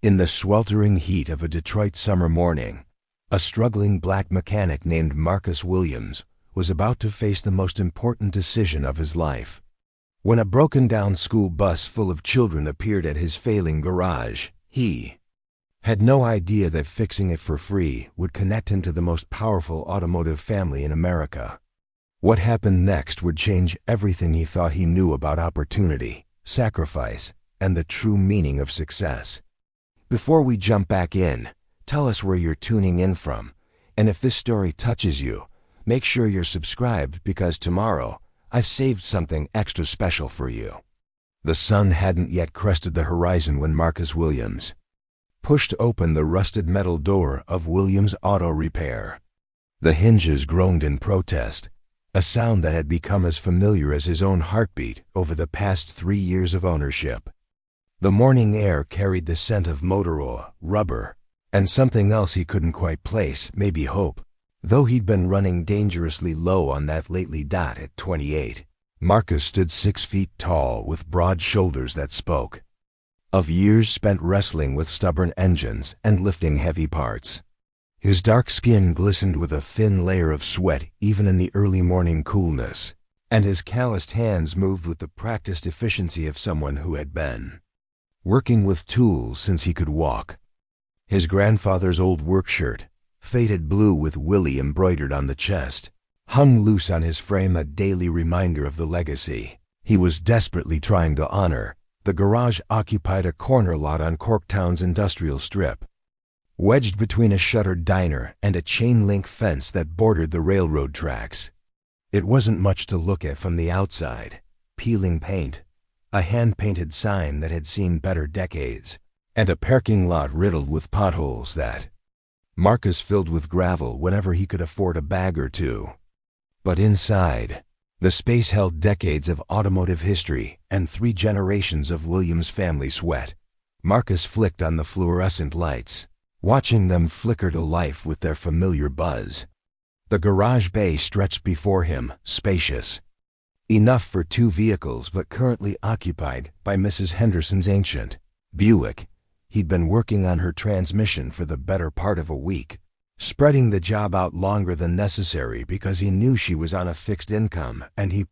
In the sweltering heat of a Detroit summer morning, a struggling black mechanic named Marcus Williams was about to face the most important decision of his life. When a broken-down school bus full of children appeared at his failing garage, he had no idea that fixing it for free would connect him to the most powerful automotive family in America. What happened next would change everything he thought he knew about opportunity, sacrifice, and the true meaning of success. Before we jump back in, tell us where you're tuning in from, and if this story touches you, make sure you're subscribed because tomorrow I've saved something extra special for you. The sun hadn't yet crested the horizon when Marcus Williams pushed open the rusted metal door of Williams Auto Repair. The hinges groaned in protest, a sound that had become as familiar as his own heartbeat over the past 3 years of ownership. The morning air carried the scent of motor oil, rubber, and something else he couldn't quite place, maybe hope. Though he'd been running dangerously low on that lately. At 28, Marcus stood 6 feet tall with broad shoulders that spoke of years spent wrestling with stubborn engines and lifting heavy parts. His dark skin glistened with a thin layer of sweat even in the early morning coolness, and his calloused hands moved with the practiced efficiency of someone who had been working with tools since he could walk. His grandfather's old work shirt, faded blue with Willie embroidered on the chest, hung loose on his frame, a daily reminder of the legacy he was desperately trying to honor. The garage occupied a corner lot on Corktown's industrial strip, wedged between a shuttered diner and a chain-link fence that bordered the railroad tracks. It wasn't much to look at from the outside: peeling paint, a hand-painted sign that had seen better decades, and a parking lot riddled with potholes that Marcus filled with gravel whenever he could afford a bag or two. But inside, the space held decades of automotive history and 3 generations of Williams family sweat. Marcus flicked on the fluorescent lights, watching them flicker to life with their familiar buzz. The garage bay stretched before him, spacious enough for 2 vehicles but currently occupied by Mrs. Henderson's ancient Buick. He'd been working on her transmission for the better part of a week, spreading the job out longer than necessary because he knew she was on a fixed income and he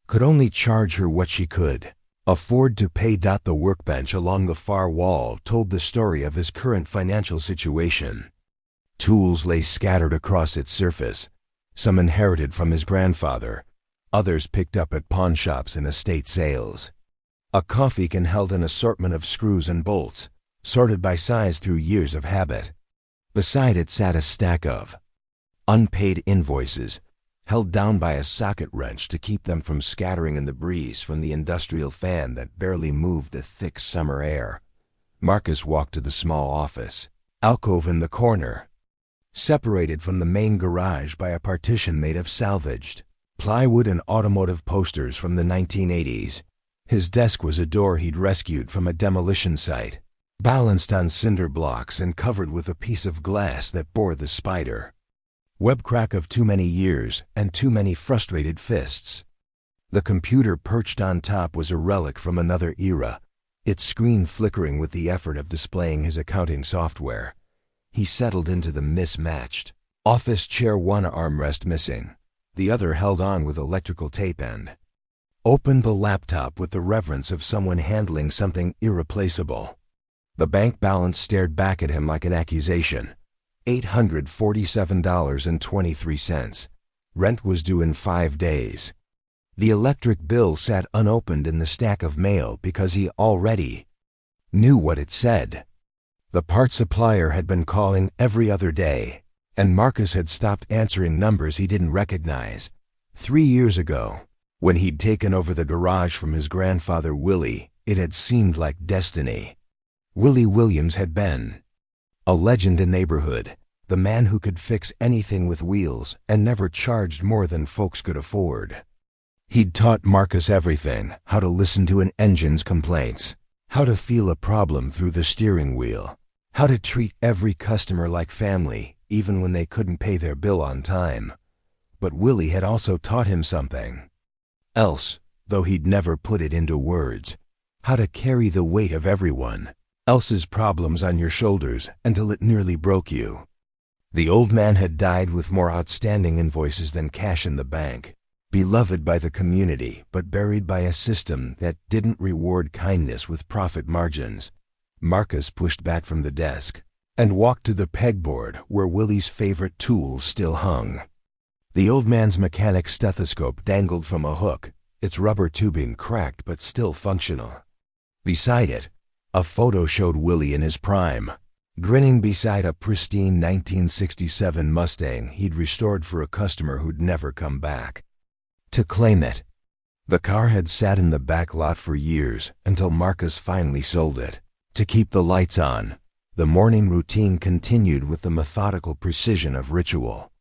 could only charge her what she could afford to pay. The workbench along the far wall told the story of his current financial situation. Tools lay scattered across its surface, some inherited from his grandfather, others picked up at pawn shops and estate sales. A coffee can held an assortment of screws and bolts, sorted by size through years of habit. Beside it sat a stack of unpaid invoices, held down by a socket wrench to keep them from scattering in the breeze from the industrial fan that barely moved the thick summer air. Marcus walked to the small office, alcove in the corner, separated from the main garage by a partition made of salvaged plywood and automotive posters from the 1980s. His desk was a door he'd rescued from a demolition site, balanced on cinder blocks and covered with a piece of glass that bore the spider web crack of too many years and too many frustrated fists. The computer perched on top was a relic from another era, its screen flickering with the effort of displaying his accounting software. He settled into the mismatched office chair, one armrest missing, the other held on with electrical tape, and opened the laptop with the reverence of someone handling something irreplaceable. The bank balance stared back at him like an accusation: $847.23. Rent was due in 5 days. The electric bill sat unopened in the stack of mail because he already knew what it said. The part supplier had been calling every other day, and Marcus had stopped answering numbers he didn't recognize. 3 years ago, when he'd taken over the garage from his grandfather Willie, it had seemed like destiny. Willie Williams had been a legend in the neighborhood, the man who could fix anything with wheels and never charged more than folks could afford. He'd taught Marcus everything: how to listen to an engine's complaints, how to feel a problem through the steering wheel, how to treat every customer like family, even when they couldn't pay their bill on time. But Willie had also taught him something else, though he'd never put it into words: how to carry the weight of everyone, else's problems on your shoulders until it nearly broke you. The old man had died with more outstanding invoices than cash in the bank, beloved by the community but buried by a system that didn't reward kindness with profit margins. Marcus pushed back from the desk and walked to the pegboard where Willie's favorite tool still hung. The old man's mechanic stethoscope dangled from a hook, its rubber tubing cracked but still functional. Beside it, a photo showed Willie in his prime, grinning beside a pristine 1967 Mustang he'd restored for a customer who'd never come back to claim it. The car had sat in the back lot for years until Marcus finally sold it. To keep the lights on, the morning routine continued with the methodical precision of ritual.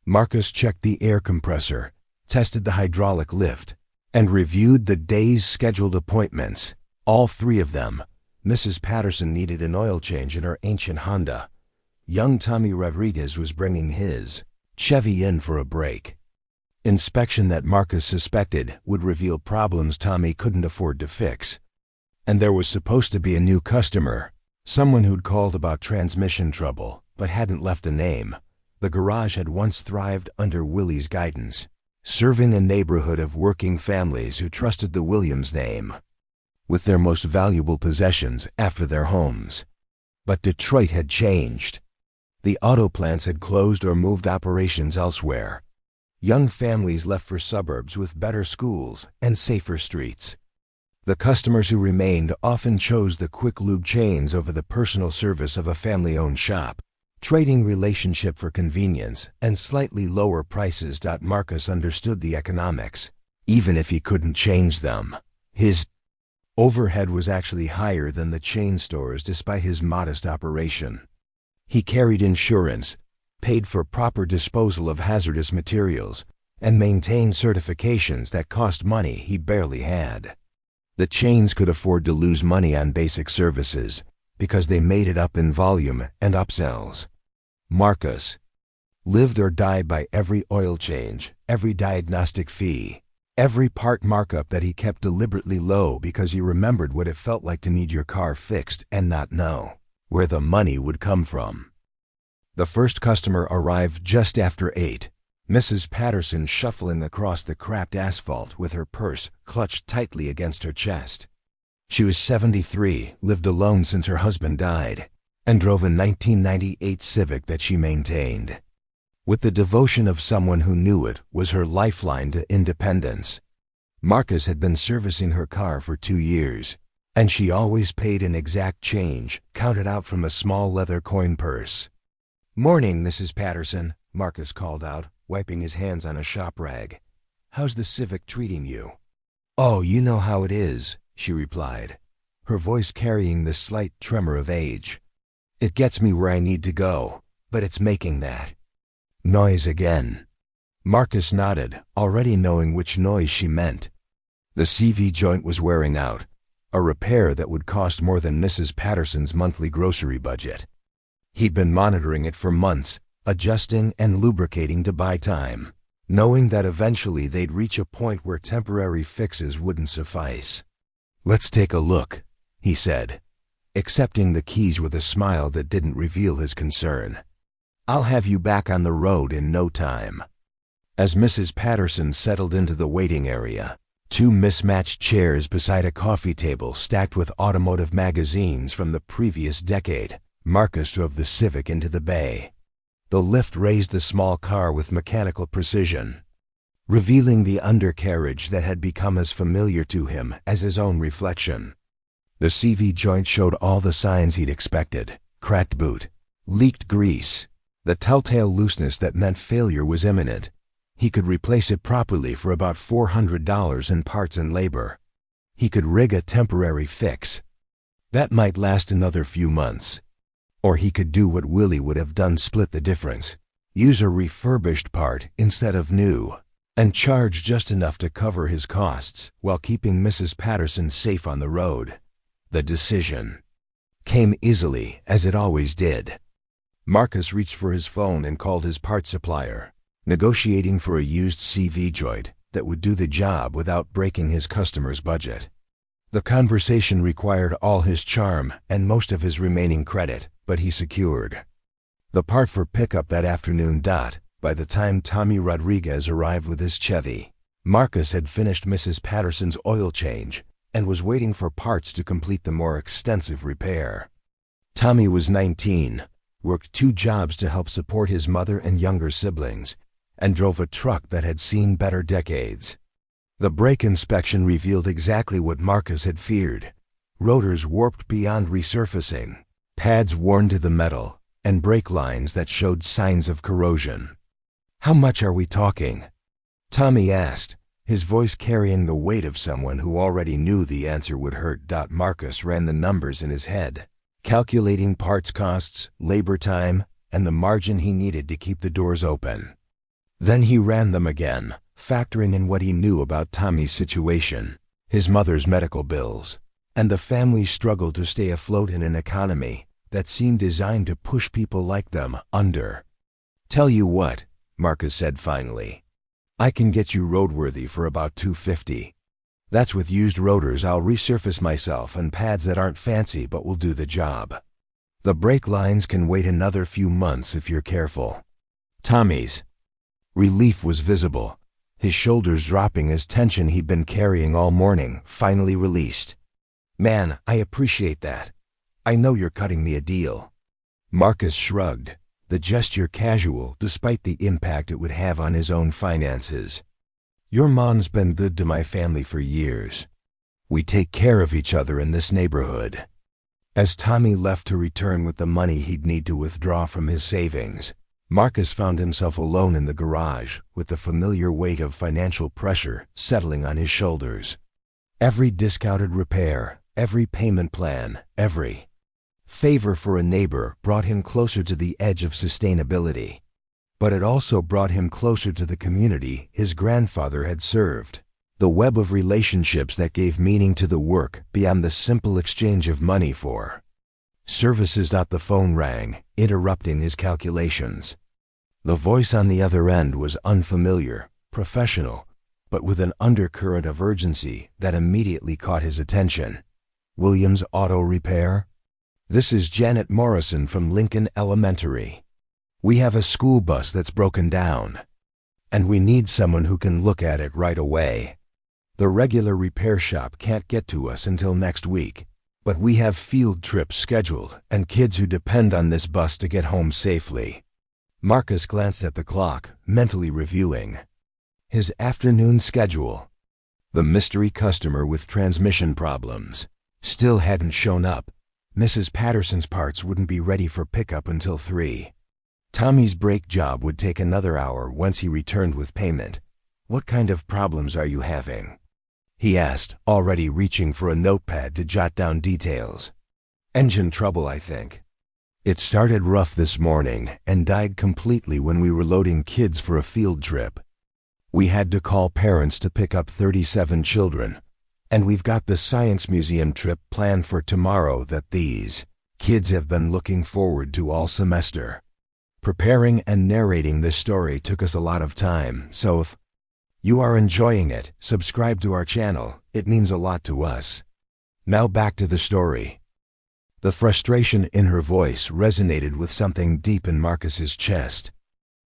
Marcus checked the air compressor, tested the hydraulic lift, and reviewed the day's scheduled appointments. All three of them. Mrs. Patterson needed an oil change in her ancient Honda. Young Tommy Rodriguez was bringing his Chevy in for a break. Inspection that Marcus suspected would reveal problems Tommy couldn't afford to fix. And there was supposed to be a new customer, someone who'd called about transmission trouble but hadn't left a name. The garage had once thrived under Willie's guidance, serving a neighborhood of working families who trusted the Williams name with their most valuable possessions after their homes. But Detroit had changed. The auto plants had closed or moved operations elsewhere. Young families left for suburbs with better schools and safer streets. The customers who remained often chose the quick lube chains over the personal service of a family-owned shop, trading relationship for convenience and slightly lower prices. Marcus understood the economics, even if he couldn't change them. His overhead was actually higher than the chain stores despite his modest operation. He carried insurance, paid for proper disposal of hazardous materials, and maintained certifications that cost money he barely had. The chains could afford to lose money on basic services because they made it up in volume and upsells. Marcus lived or died by every oil change, every diagnostic fee, every part markup that he kept deliberately low because he remembered what it felt like to need your car fixed and not know where the money would come from. The first customer arrived just after 8. Mrs. Patterson shuffling across the cracked asphalt with her purse clutched tightly against her chest. She was 73, lived alone since her husband died, and drove a 1998 Civic that she maintained. With the devotion of someone who knew it was her lifeline to independence. Marcus had been servicing her car for 2 years, and she always paid an exact change, counted out from a small leather coin purse. "Morning, Mrs. Patterson," Marcus called out, wiping his hands on a shop rag. "How's the Civic treating you?" "Oh, you know how it is," she replied, her voice carrying the slight tremor of age. "It gets me where I need to go, but it's making that noise again." Marcus nodded, already knowing which noise she meant. The CV joint was wearing out, a repair that would cost more than Mrs. Patterson's monthly grocery budget. He'd been monitoring it for months, adjusting and lubricating to buy time, knowing that eventually they'd reach a point where temporary fixes wouldn't suffice. "Let's take a look," he said, accepting the keys with a smile that didn't reveal his concern. "I'll have you back on the road in no time." As Mrs. Patterson settled into the waiting area, 2 mismatched chairs beside a coffee table stacked with automotive magazines from the previous decade, Marcus drove the Civic into the bay. The lift raised the small car with mechanical precision, revealing the undercarriage that had become as familiar to him as his own reflection. The CV joint showed all the signs he'd expected: cracked boot, leaked grease, the telltale looseness that meant failure was imminent. He could replace it properly for about $400 in parts and labor. He could rig a temporary fix. That might last another few months. Or he could do what Willie would have done: split the difference, use a refurbished part instead of new, and charge just enough to cover his costs while keeping Mrs. Patterson safe on the road. The decision came easily, as it always did. Marcus reached for his phone and called his parts supplier, negotiating for a used CV joint that would do the job without breaking his customer's budget. The conversation required all his charm and most of his remaining credit, but he secured the part for pickup that afternoon. By the time Tommy Rodriguez arrived with his Chevy, Marcus had finished Mrs. Patterson's oil change and was waiting for parts to complete the more extensive repair. Tommy was 19, worked 2 jobs to help support his mother and younger siblings, and drove a truck that had seen better decades. The brake inspection revealed exactly what Marcus had feared: rotors warped beyond resurfacing, pads worn to the metal, and brake lines that showed signs of corrosion. "How much are we talking?" Tommy asked, his voice carrying the weight of someone who already knew the answer would hurt. Marcus ran the numbers in his head, calculating parts costs, labor time, and the margin he needed to keep the doors open. Then he ran them again, factoring in what he knew about Tommy's situation, his mother's medical bills, and the family's struggle to stay afloat in an economy that seemed designed to push people like them under. "Tell you what," Marcus said finally, "I can get you roadworthy for about $250. That's with used rotors. I'll resurface myself and pads that aren't fancy but will do the job. The brake lines can wait another few months if you're careful." Tommy's relief was visible, his shoulders dropping as tension he'd been carrying all morning finally released. "Man, I appreciate that. I know you're cutting me a deal." Marcus shrugged, the gesture casual despite the impact it would have on his own finances. "Your mom's been good to my family for years. We take care of each other in this neighborhood." As Tommy left to return with the money he'd need to withdraw from his savings, Marcus found himself alone in the garage with the familiar weight of financial pressure settling on his shoulders. Every discounted repair, every payment plan, every favor for a neighbor brought him closer to the edge of sustainability. But it also brought him closer to the community his grandfather had served, the web of relationships that gave meaning to the work beyond the simple exchange of money for services. The phone rang, interrupting his calculations. The voice on the other end was unfamiliar, professional, but with an undercurrent of urgency that immediately caught his attention. "Williams Auto Repair? This is Janet Morrison from Lincoln Elementary. We have a school bus that's broken down, and we need someone who can look at it right away. The regular repair shop can't get to us until next week, but we have field trips scheduled and kids who depend on this bus to get home safely." Marcus glanced at the clock, mentally reviewing his afternoon schedule. The mystery customer with transmission problems still hadn't shown up. Mrs. Patterson's parts wouldn't be ready for pickup until 3. Tommy's brake job would take another hour once he returned with payment. "What kind of problems are you having?" he asked, already reaching for a notepad to jot down details. "Engine trouble, I think. It started rough this morning and died completely when we were loading kids for a field trip. We had to call parents to pick up 37 children, and we've got the Science Museum trip planned for tomorrow that these kids have been looking forward to all semester. Preparing and narrating this story took us a lot of time, so if you are enjoying it, subscribe to our channel. It means a lot to us. Now back to the story." The frustration in her voice resonated with something deep in Marcus's chest.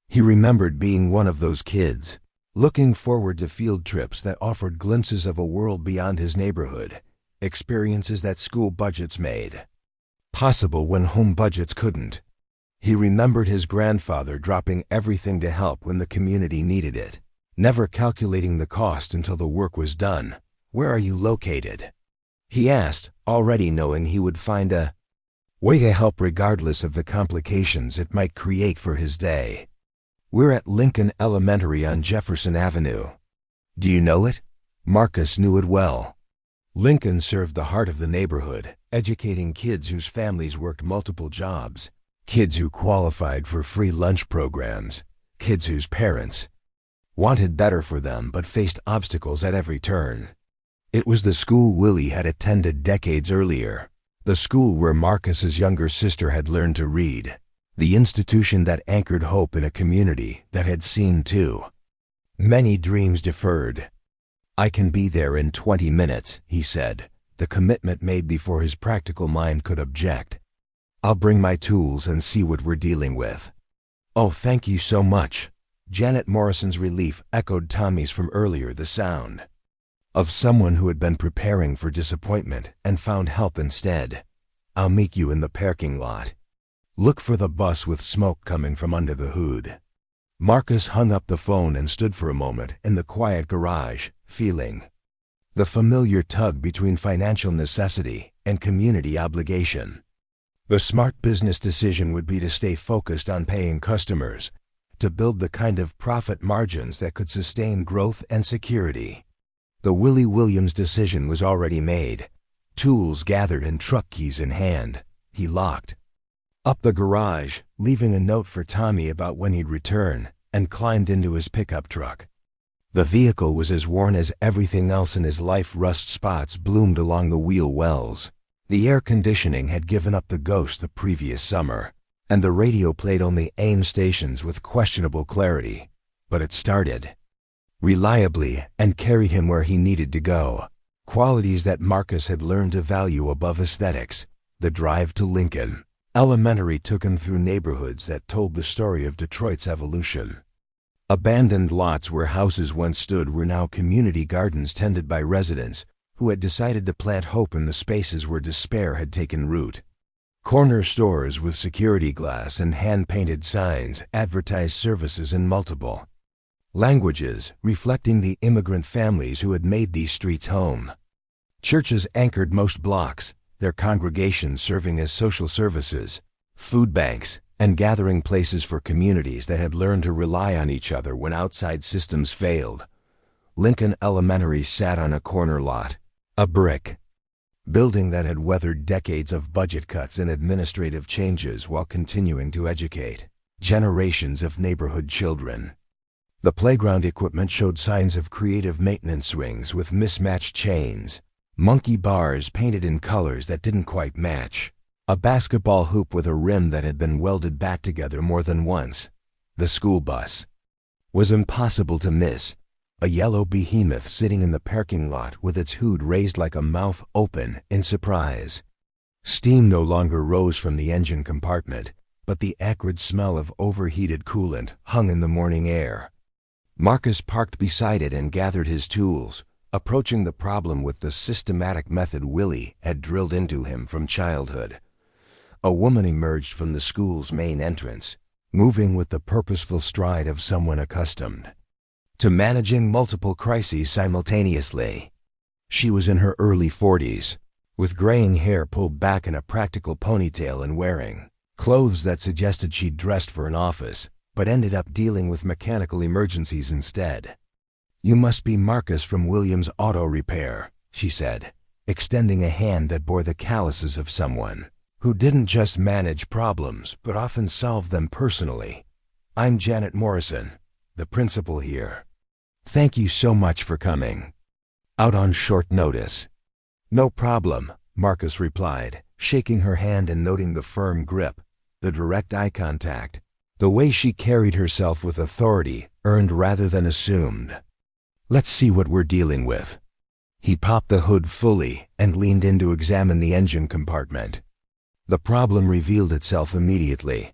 He remembered being one of those kids, looking forward to field trips that offered glimpses of a world beyond his neighborhood, experiences that school budgets made possible when home budgets couldn't. He remembered his grandfather dropping everything to help when the community needed it, never calculating the cost until the work was done. "Where are you located?" he asked, already knowing he would find a way to help regardless of the complications it might create for his day. "We're at Lincoln Elementary on Jefferson Avenue." "Do you know it?" Marcus knew it well. Lincoln served the heart of the neighborhood, educating kids whose families worked multiple jobs, kids who qualified for free lunch programs, kids whose parents wanted better for them but faced obstacles at every turn. It was the school Willie had attended decades earlier, the school where Marcus's younger sister had learned to read, the institution that anchored hope in a community that had seen too many dreams deferred. "I can be there in 20 minutes, he said, the commitment made before his practical mind could object. "I'll bring my tools and see what we're dealing with." "Oh, thank you so much." Janet Morrison's relief echoed Tommy's from earlier, the sound of someone who had been preparing for disappointment and found help instead. "I'll meet you in the parking lot. Look for the bus with smoke coming from under the hood." Marcus hung up the phone and stood for a moment in the quiet garage, feeling the familiar tug between financial necessity and community obligation. The smart business decision would be to stay focused on paying customers, to build the kind of profit margins that could sustain growth and security. The Willie Williams decision was already made. Tools gathered and truck keys in hand, he locked up the garage, leaving a note for Tommy about when he'd return, and climbed into his pickup truck. The vehicle was as worn as everything else in his life. Rust spots bloomed along the wheel wells. The air conditioning had given up the ghost the previous summer, and the radio played only AM stations with questionable clarity. But it started reliably and carried him where he needed to go. Qualities that Marcus had learned to value above aesthetics. The drive to Lincoln Elementary took him through neighborhoods that told the story of Detroit's evolution. Abandoned lots where houses once stood were now community gardens tended by residents who had decided to plant hope in the spaces where despair had taken root. Corner stores with security glass and hand-painted signs advertised services in multiple languages, reflecting the immigrant families who had made these streets home. Churches anchored most blocks, their congregations serving as social services, food banks, and gathering places for communities that had learned to rely on each other when outside systems failed. Lincoln Elementary sat on a corner lot, a brick building that had weathered decades of budget cuts and administrative changes while continuing to educate generations of neighborhood children. The playground equipment showed signs of creative maintenance swings with mismatched chains, monkey bars painted in colors that didn't quite match, a basketball hoop with a rim that had been welded back together more than once. The school bus was impossible to miss, a yellow behemoth sitting in the parking lot with its hood raised like a mouth open in surprise. Steam no longer rose from the engine compartment, but the acrid smell of overheated coolant hung in the morning air. Marcus parked beside it and gathered his tools, approaching the problem with the systematic method Willie had drilled into him from childhood. A woman emerged from the school's main entrance, moving with the purposeful stride of someone accustomed to managing multiple crises simultaneously. She was in her early 40s, with graying hair pulled back in a practical ponytail and wearing clothes that suggested she'd dressed for an office, but ended up dealing with mechanical emergencies instead. "You must be Marcus from Williams Auto Repair," she said, extending a hand that bore the calluses of someone who didn't just manage problems but often solved them personally. "I'm Janet Morrison, the principal here. Thank you so much for coming out on short notice." "No problem," Marcus replied, shaking her hand and noting the firm grip, the direct eye contact, the way she carried herself with authority, earned rather than assumed. "Let's see what we're dealing with." He popped the hood fully and leaned in to examine the engine compartment. The problem revealed itself immediately: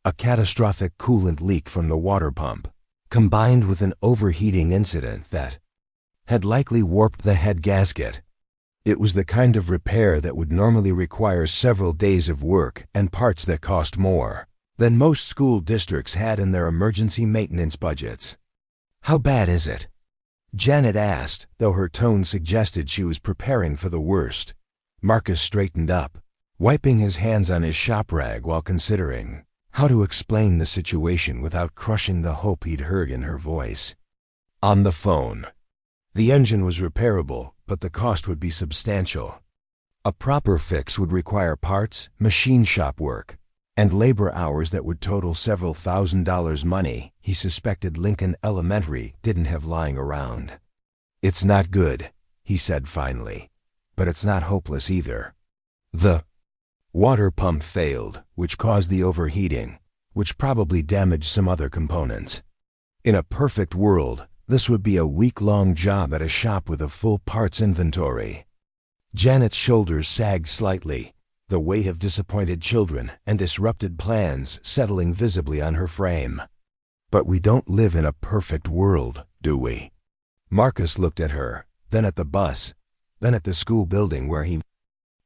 a catastrophic coolant leak from the water pump, combined with an overheating incident that had likely warped the head gasket. It was the kind of repair that would normally require several days of work and parts that cost more than most school districts had in their emergency maintenance budgets. "How bad is it?" Janet asked, though her tone suggested she was preparing for the worst. Marcus straightened up, wiping his hands on his shop rag while considering how to explain the situation without crushing the hope he'd heard in her voice. On the phone, the engine was repairable, but the cost would be substantial. A proper fix would require parts, machine shop work, and labor hours that would total several $1,000s money he suspected Lincoln Elementary didn't have lying around. "It's not good," he said finally, "but it's not hopeless either." The water pump failed, which caused the overheating, which probably damaged some other components. In a perfect world, this would be a week-long job at a shop with a full parts inventory. Janet's shoulders sagged slightly, the weight of disappointed children and disrupted plans settling visibly on her frame. But we don't live in a perfect world, do we? Marcus looked at her, then at the bus, then at the school building where he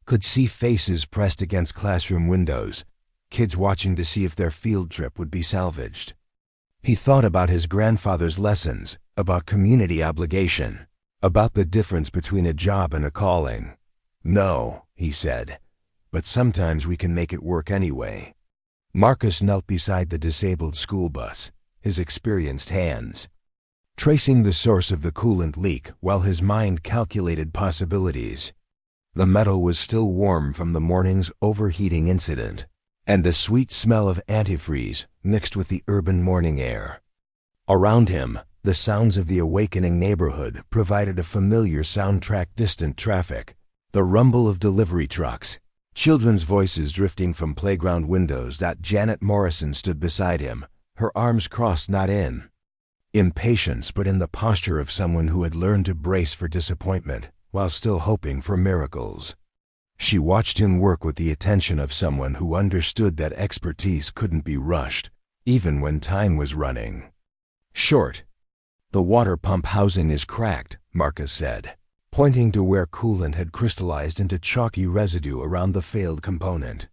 could see faces pressed against classroom windows, kids watching to see if their field trip would be salvaged. He thought about his grandfather's lessons, about community obligation, about the difference between a job and a calling. "No," he said, "but sometimes we can make it work anyway." Marcus knelt beside the disabled school bus, his experienced hands tracing the source of the coolant leak while his mind calculated possibilities. The metal was still warm from the morning's overheating incident, and the sweet smell of antifreeze mixed with the urban morning air. Around him, the sounds of the awakening neighborhood provided a familiar soundtrack: distant traffic, the rumble of delivery trucks, children's voices drifting from playground windows. Janet Morrison stood beside him, her arms crossed, not in impatience but in the posture of someone who had learned to brace for disappointment while still hoping for miracles. She watched him work with the attention of someone who understood that expertise couldn't be rushed, even when time was running short. "The water pump housing is cracked," Marcus said, pointing to where coolant had crystallized into chalky residue around the failed component.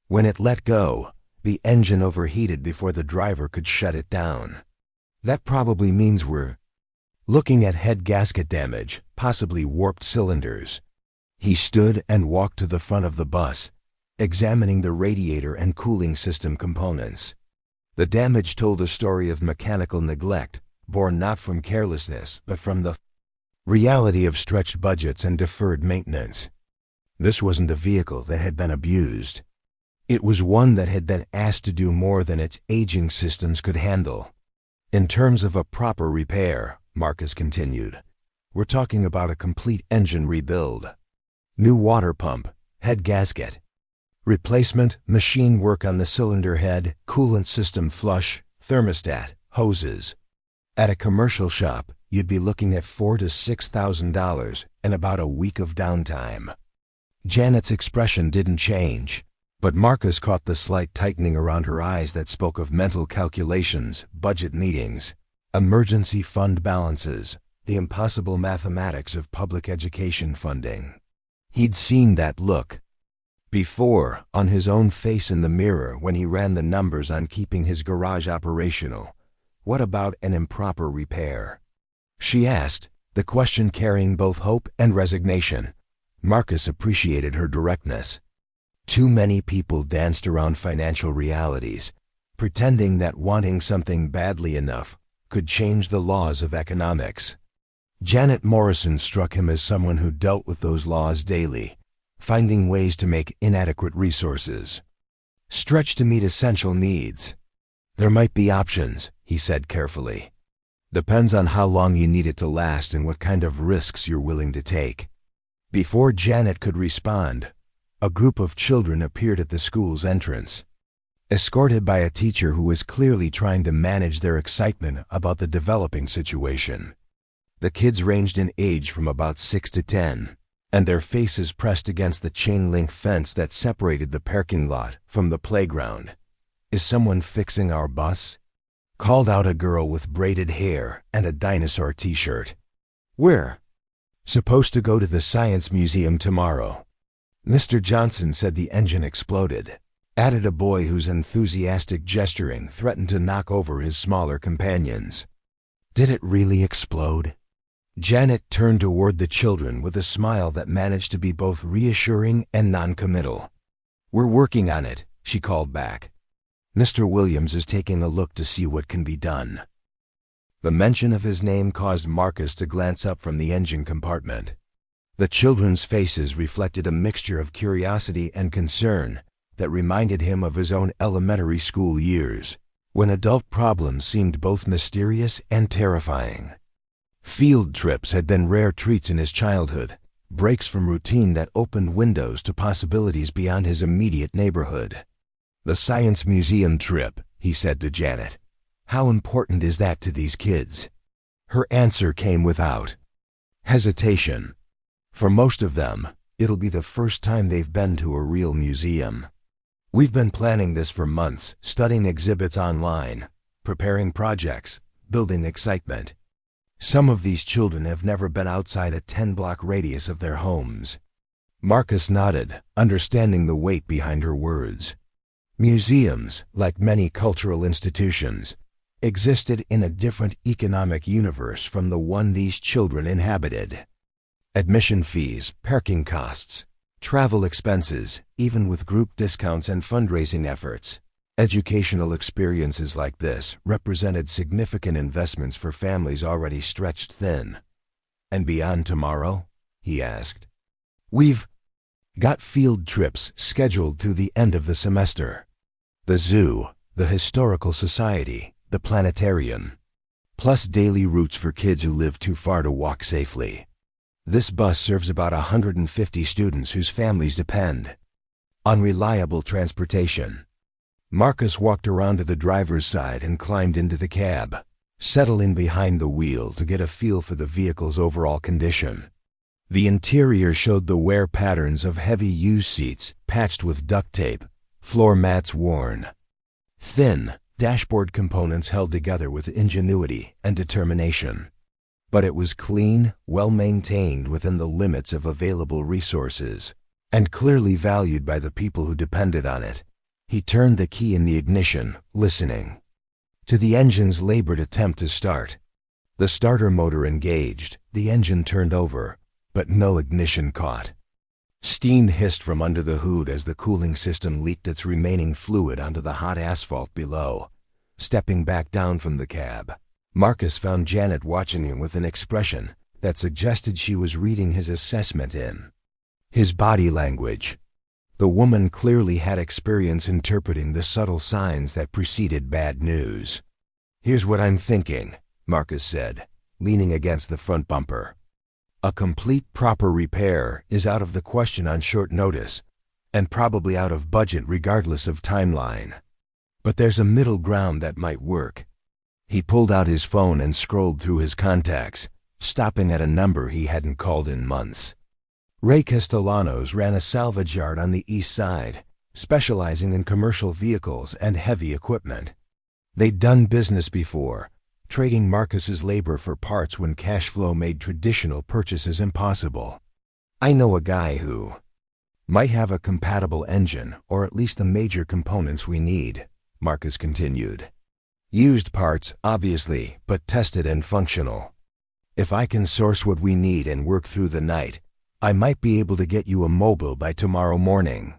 When it let go, the engine overheated before the driver could shut it down. "That probably means we're looking at head gasket damage, possibly warped cylinders." He stood and walked to the front of the bus, examining the radiator and cooling system components. The damage told a story of mechanical neglect, born not from carelessness but from the reality of stretched budgets and deferred maintenance. This wasn't a vehicle that had been abused. It was one that had been asked to do more than its aging systems could handle. "In terms of a proper repair," Marcus continued, "we're talking about a complete engine rebuild. New water pump, head gasket replacement, machine work on the cylinder head, coolant system flush, thermostat, hoses. At a commercial shop, you'd be looking at $4,000 to $6,000 and about a week of downtime." Janet's expression didn't change, but Marcus caught the slight tightening around her eyes that spoke of mental calculations, budget meetings, emergency fund balances, the impossible mathematics of public education funding. He'd seen that look before on his own face in the mirror when he ran the numbers on keeping his garage operational. "What about an improper repair?" she asked, the question carrying both hope and resignation. Marcus appreciated her directness. Too many people danced around financial realities, pretending that wanting something badly enough could change the laws of economics. Janet Morrison struck him as someone who dealt with those laws daily, finding ways to make inadequate resources stretch to meet essential needs. "There might be options," he said carefully. "Depends on how long you need it to last and what kind of risks you're willing to take." Before Janet could respond, a group of children appeared at the school's entrance, escorted by a teacher who was clearly trying to manage their excitement about the developing situation. The kids ranged in age from about 6 to 10, and their faces pressed against the chain-link fence that separated the parking lot from the playground. "Is someone fixing our bus?" called out a girl with braided hair and a dinosaur t-shirt. "Where?" "Supposed to go to the Science Museum tomorrow." "Mr. Johnson said the engine exploded," added a boy whose enthusiastic gesturing threatened to knock over his smaller companions. "Did it really explode?" Janet turned toward the children with a smile that managed to be both reassuring and non-committal. "We're working on it," she called back. "Mr. Williams is taking a look to see what can be done." The mention of his name caused Marcus to glance up from the engine compartment. The children's faces reflected a mixture of curiosity and concern that reminded him of his own elementary school years, when adult problems seemed both mysterious and terrifying. Field trips had been rare treats in his childhood, breaks from routine that opened windows to possibilities beyond his immediate neighborhood. "The Science Museum trip," he said to Janet. "How important is that to these kids?" Her answer came without hesitation. For most of them, It'll be the first time they've been to a real museum. We've been planning this for months, studying exhibits online, preparing projects, building excitement. Some of these children have never been outside a 10-block radius of their homes. Marcus nodded, understanding the weight behind her words. Museums, like many cultural institutions, existed in a different economic universe from the one these children inhabited. Admission fees, parking costs, travel expenses, even with group discounts and fundraising efforts. Educational experiences like this represented significant investments for families already stretched thin. And beyond tomorrow? He asked. We've got field trips scheduled through the end of the semester. The zoo, the historical society, the planetarium. Plus daily routes for kids who live too far to walk safely. This bus serves about 150 students whose families depend on reliable transportation. Marcus walked around to the driver's side and climbed into the cab, settling behind the wheel to get a feel for the vehicle's overall condition. The interior showed the wear patterns of heavy used seats patched with duct tape, floor mats worn. Thin, dashboard components held together with ingenuity and determination. But it was clean, well-maintained within the limits of available resources, and clearly valued by the people who depended on it. He turned the key in the ignition, listening to the engine's labored attempt to start. The starter motor engaged, the engine turned over, but no ignition caught. Steam hissed from under the hood as the cooling system leaked its remaining fluid onto the hot asphalt below. Stepping back down from the cab, Marcus found Janet watching him with an expression that suggested she was reading his assessment in his body language. The woman clearly had experience interpreting the subtle signs that preceded bad news. "Here's what I'm thinking," Marcus said, leaning against the front bumper. "A complete proper repair is out of the question on short notice, and probably out of budget regardless of timeline. But there's a middle ground that might work." He pulled out his phone and scrolled through his contacts, stopping at a number he hadn't called in months. Ray Castellanos ran a salvage yard on the east side, specializing in commercial vehicles and heavy equipment. They'd done business before, trading Marcus's labor for parts when cash flow made traditional purchases impossible. "I know a guy who might have a compatible engine, or at least the major components we need," Marcus continued. "Used parts, obviously, but tested and functional. If I can source what we need and work through the night, I might be able to get you a mobile by tomorrow morning."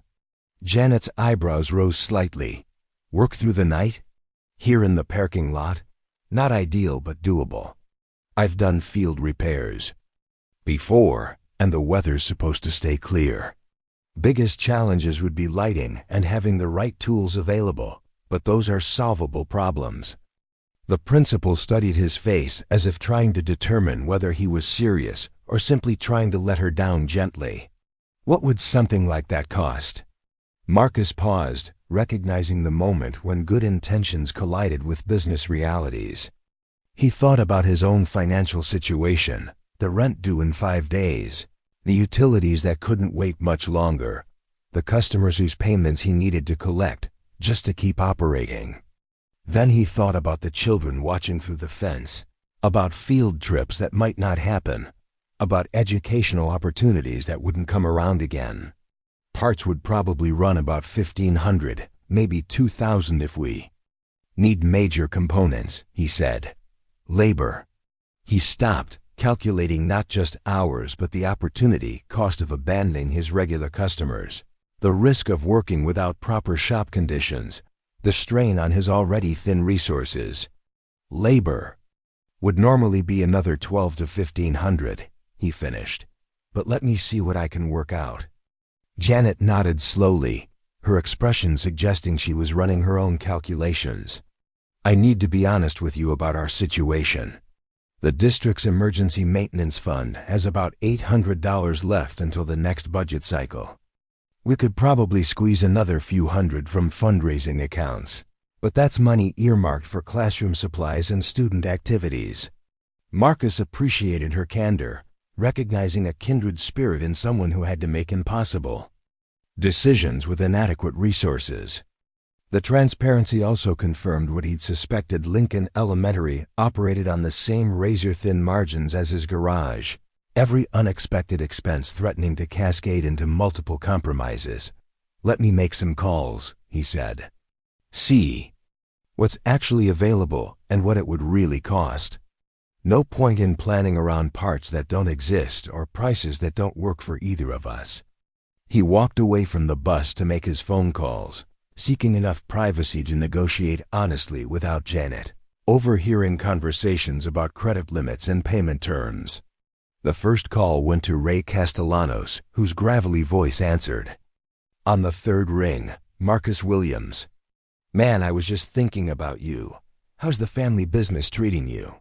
Janet's eyebrows rose slightly. "Work through the night? Here in the parking lot? Not ideal, but doable. I've done field repairs before, and the weather's supposed to stay clear. Biggest challenges would be lighting and having the right tools available, but those are solvable problems." The principal studied his face as if trying to determine whether he was serious or simply trying to let her down gently. "What would something like that cost?" Marcus paused, recognizing the moment when good intentions collided with business realities. He thought about his own financial situation, the rent due in 5 days, the utilities that couldn't wait much longer, the customers whose payments he needed to collect just to keep operating. Then he thought about the children watching through the fence, about field trips that might not happen, about educational opportunities that wouldn't come around again. Parts would probably run about $1,500, maybe $2,000 if we need major components, he said. Labor. He stopped, calculating not just hours but the opportunity cost of abandoning his regular customers, the risk of working without proper shop conditions, the strain on his already thin resources. Labor would normally be another $1,200 to $1,500, he finished, but let me see what I can work out. Janet nodded slowly, her expression suggesting she was running her own calculations. "I need to be honest with you about our situation. The district's emergency maintenance fund has about $800 left until the next budget cycle. We could probably squeeze another few hundred from fundraising accounts, but that's money earmarked for classroom supplies and student activities." Marcus appreciated her candor, recognizing a kindred spirit in someone who had to make impossible decisions with inadequate resources. The transparency also confirmed what he'd suspected. Lincoln Elementary operated on the same razor-thin margins as his garage, every unexpected expense threatening to cascade into multiple compromises. "Let me make some calls," he said. "See what's actually available and what it would really cost. No point in planning around parts that don't exist or prices that don't work for either of us." He walked away from the bus to make his phone calls, seeking enough privacy to negotiate honestly without Janet overhearing conversations about credit limits and payment terms. The first call went to Ray Castellanos, whose gravelly voice answered. On the third ring, Marcus Williams. "Man, I was just thinking about you. How's the family business treating you?"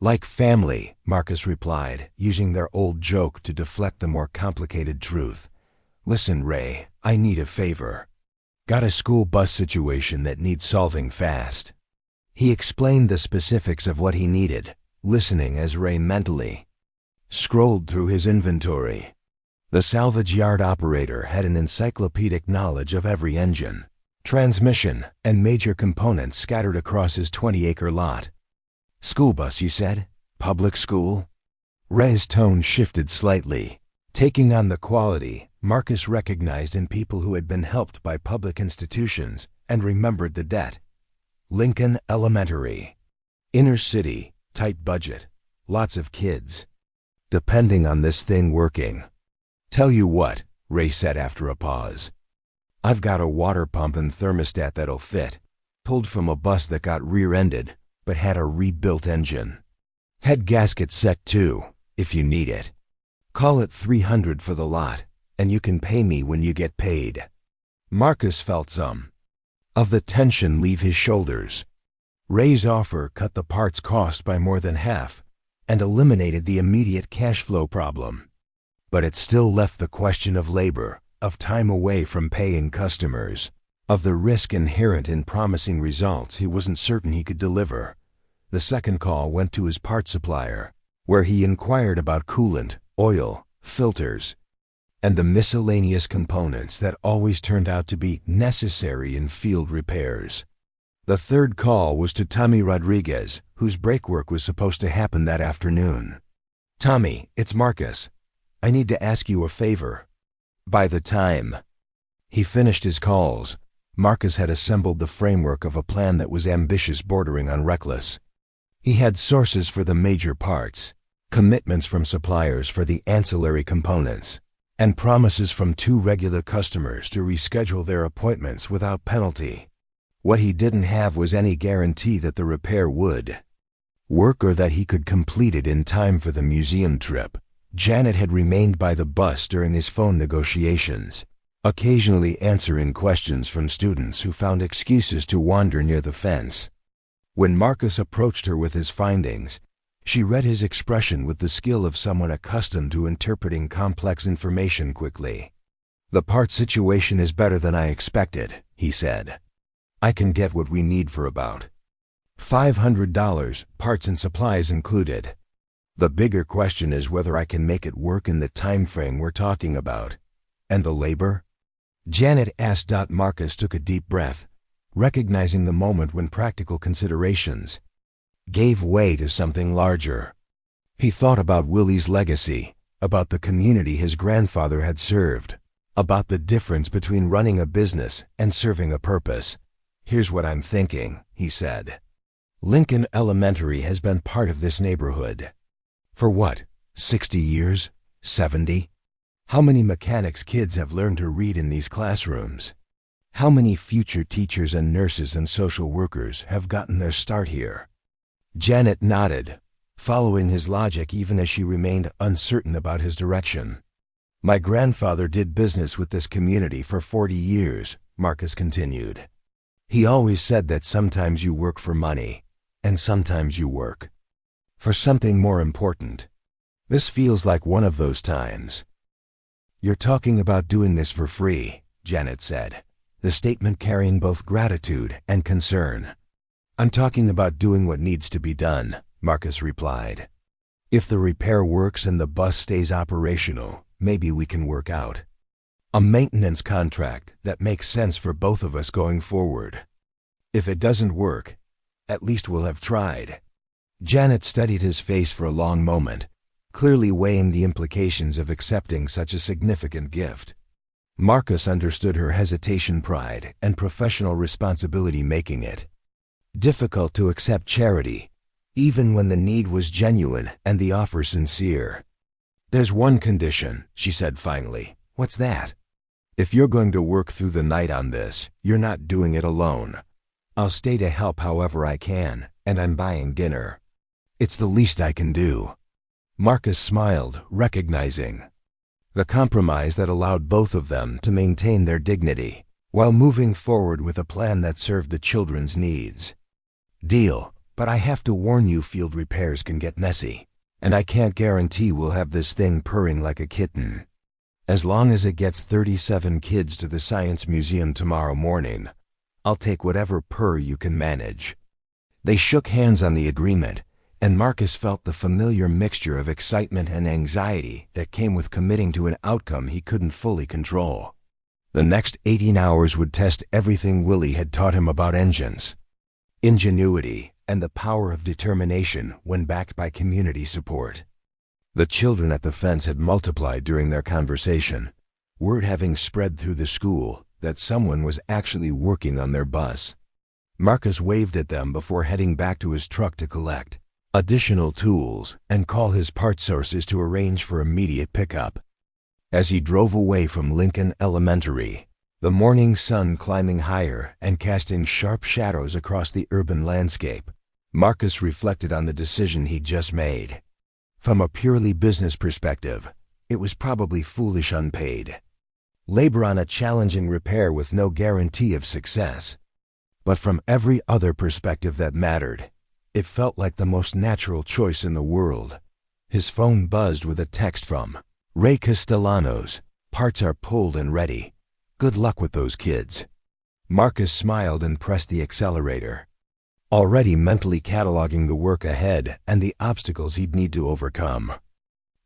"Like family," Marcus replied, using their old joke to deflect the more complicated truth. "Listen, Ray, I need a favor. Got a school bus situation that needs solving fast." He explained the specifics of what he needed, listening as Ray mentally scrolled through his inventory. The salvage yard operator had an encyclopedic knowledge of every engine, transmission, and major components scattered across his 20-acre lot. "School bus, you said? Public school?" Ray's tone shifted slightly, taking on the quality Marcus recognized in people who had been helped by public institutions and remembered the debt. "Lincoln Elementary. Inner city, tight budget, lots of kids. Depending on this thing working." "Tell you what," Ray said after a pause. "I've got a water pump and thermostat that'll fit, pulled from a bus that got rear-ended but had a rebuilt engine. Head gasket set too, if you need it. Call it $300 for the lot, and you can pay me when you get paid." Marcus felt some of the tension leave his shoulders. Ray's offer cut the parts cost by more than half and eliminated the immediate cash flow problem. But it still left the question of labor, of time away from paying customers, of the risk inherent in promising results he wasn't certain he could deliver. The second call went to his part supplier, where he inquired about coolant, oil, filters, and the miscellaneous components that always turned out to be necessary in field repairs. The third call was to Tommy Rodriguez, whose brake work was supposed to happen that afternoon. "Tommy, it's Marcus. I need to ask you a favor." By the time he finished his calls, Marcus had assembled the framework of a plan that was ambitious, bordering on reckless. He had sources for the major parts, commitments from suppliers for the ancillary components, and promises from 2 regular customers to reschedule their appointments without penalty. What he didn't have was any guarantee that the repair would work or that he could complete it in time for the museum trip. Janet had remained by the bus during his phone negotiations, occasionally answering questions from students who found excuses to wander near the fence. When Marcus approached her with his findings, she read his expression with the skill of someone accustomed to interpreting complex information quickly. "The part situation is better than I expected," he said. "I can get what we need for about $500, parts and supplies included. The bigger question is whether I can make it work in the time frame we're talking about." "And the labor?" Janet asked. Marcus took a deep breath, recognizing the moment when practical considerations gave way to something larger. He thought about Willie's legacy, about the community his grandfather had served, about the difference between running a business and serving a purpose. "Here's what I'm thinking," he said. "Lincoln Elementary has been part of this neighborhood for what, 60 years? 70? How many mechanics' kids have learned to read in these classrooms? How many future teachers and nurses and social workers have gotten their start here?" Janet nodded, following his logic even as she remained uncertain about his direction. "My grandfather did business with this community for 40 years, Marcus continued. "He always said that sometimes you work for money, and sometimes you work for something more important. This feels like one of those times." "You're talking about doing this for free," Janet said, the statement carrying both gratitude and concern. "I'm talking about doing what needs to be done," Marcus replied. If the repair works and the bus stays operational, maybe we can work out a maintenance contract that makes sense for both of us going forward. If it doesn't work, at least we'll have tried." Janet studied his face for a long moment, clearly weighing the implications of accepting such a significant gift. Marcus understood her hesitation, pride, and professional responsibility making it difficult to accept charity, even when the need was genuine and the offer sincere. "There's one condition," she said finally. "What's that?" "If you're going to work through the night on this, you're not doing it alone. I'll stay to help however I can, and I'm buying dinner. It's the least I can do." Marcus smiled, recognizing the compromise that allowed both of them to maintain their dignity, while moving forward with a plan that served the children's needs. "Deal, but I have to warn you, field repairs can get messy, and I can't guarantee we'll have this thing purring like a kitten. As long as it gets 37 kids to the Science Museum tomorrow morning, I'll take whatever purr you can manage." They shook hands on the agreement, and Marcus felt the familiar mixture of excitement and anxiety that came with committing to an outcome he couldn't fully control. The next 18 hours would test everything Willie had taught him about engines, ingenuity, and the power of determination when backed by community support. The children at the fence had multiplied during their conversation, word having spread through the school that someone was actually working on their bus. Marcus waved at them before heading back to his truck to collect additional tools and call his parts sources to arrange for immediate pickup. As he drove away from Lincoln Elementary, the morning sun climbing higher and casting sharp shadows across the urban landscape, Marcus reflected on the decision he'd just made. From a purely business perspective, it was probably foolish unpaid labor on a challenging repair with no guarantee of success. But from every other perspective that mattered, it felt like the most natural choice in the world. His phone buzzed with a text from Ray Castellanos. "Parts are pulled and ready. Good luck with those kids." Marcus smiled and pressed the accelerator, already mentally cataloging the work ahead and the obstacles he'd need to overcome.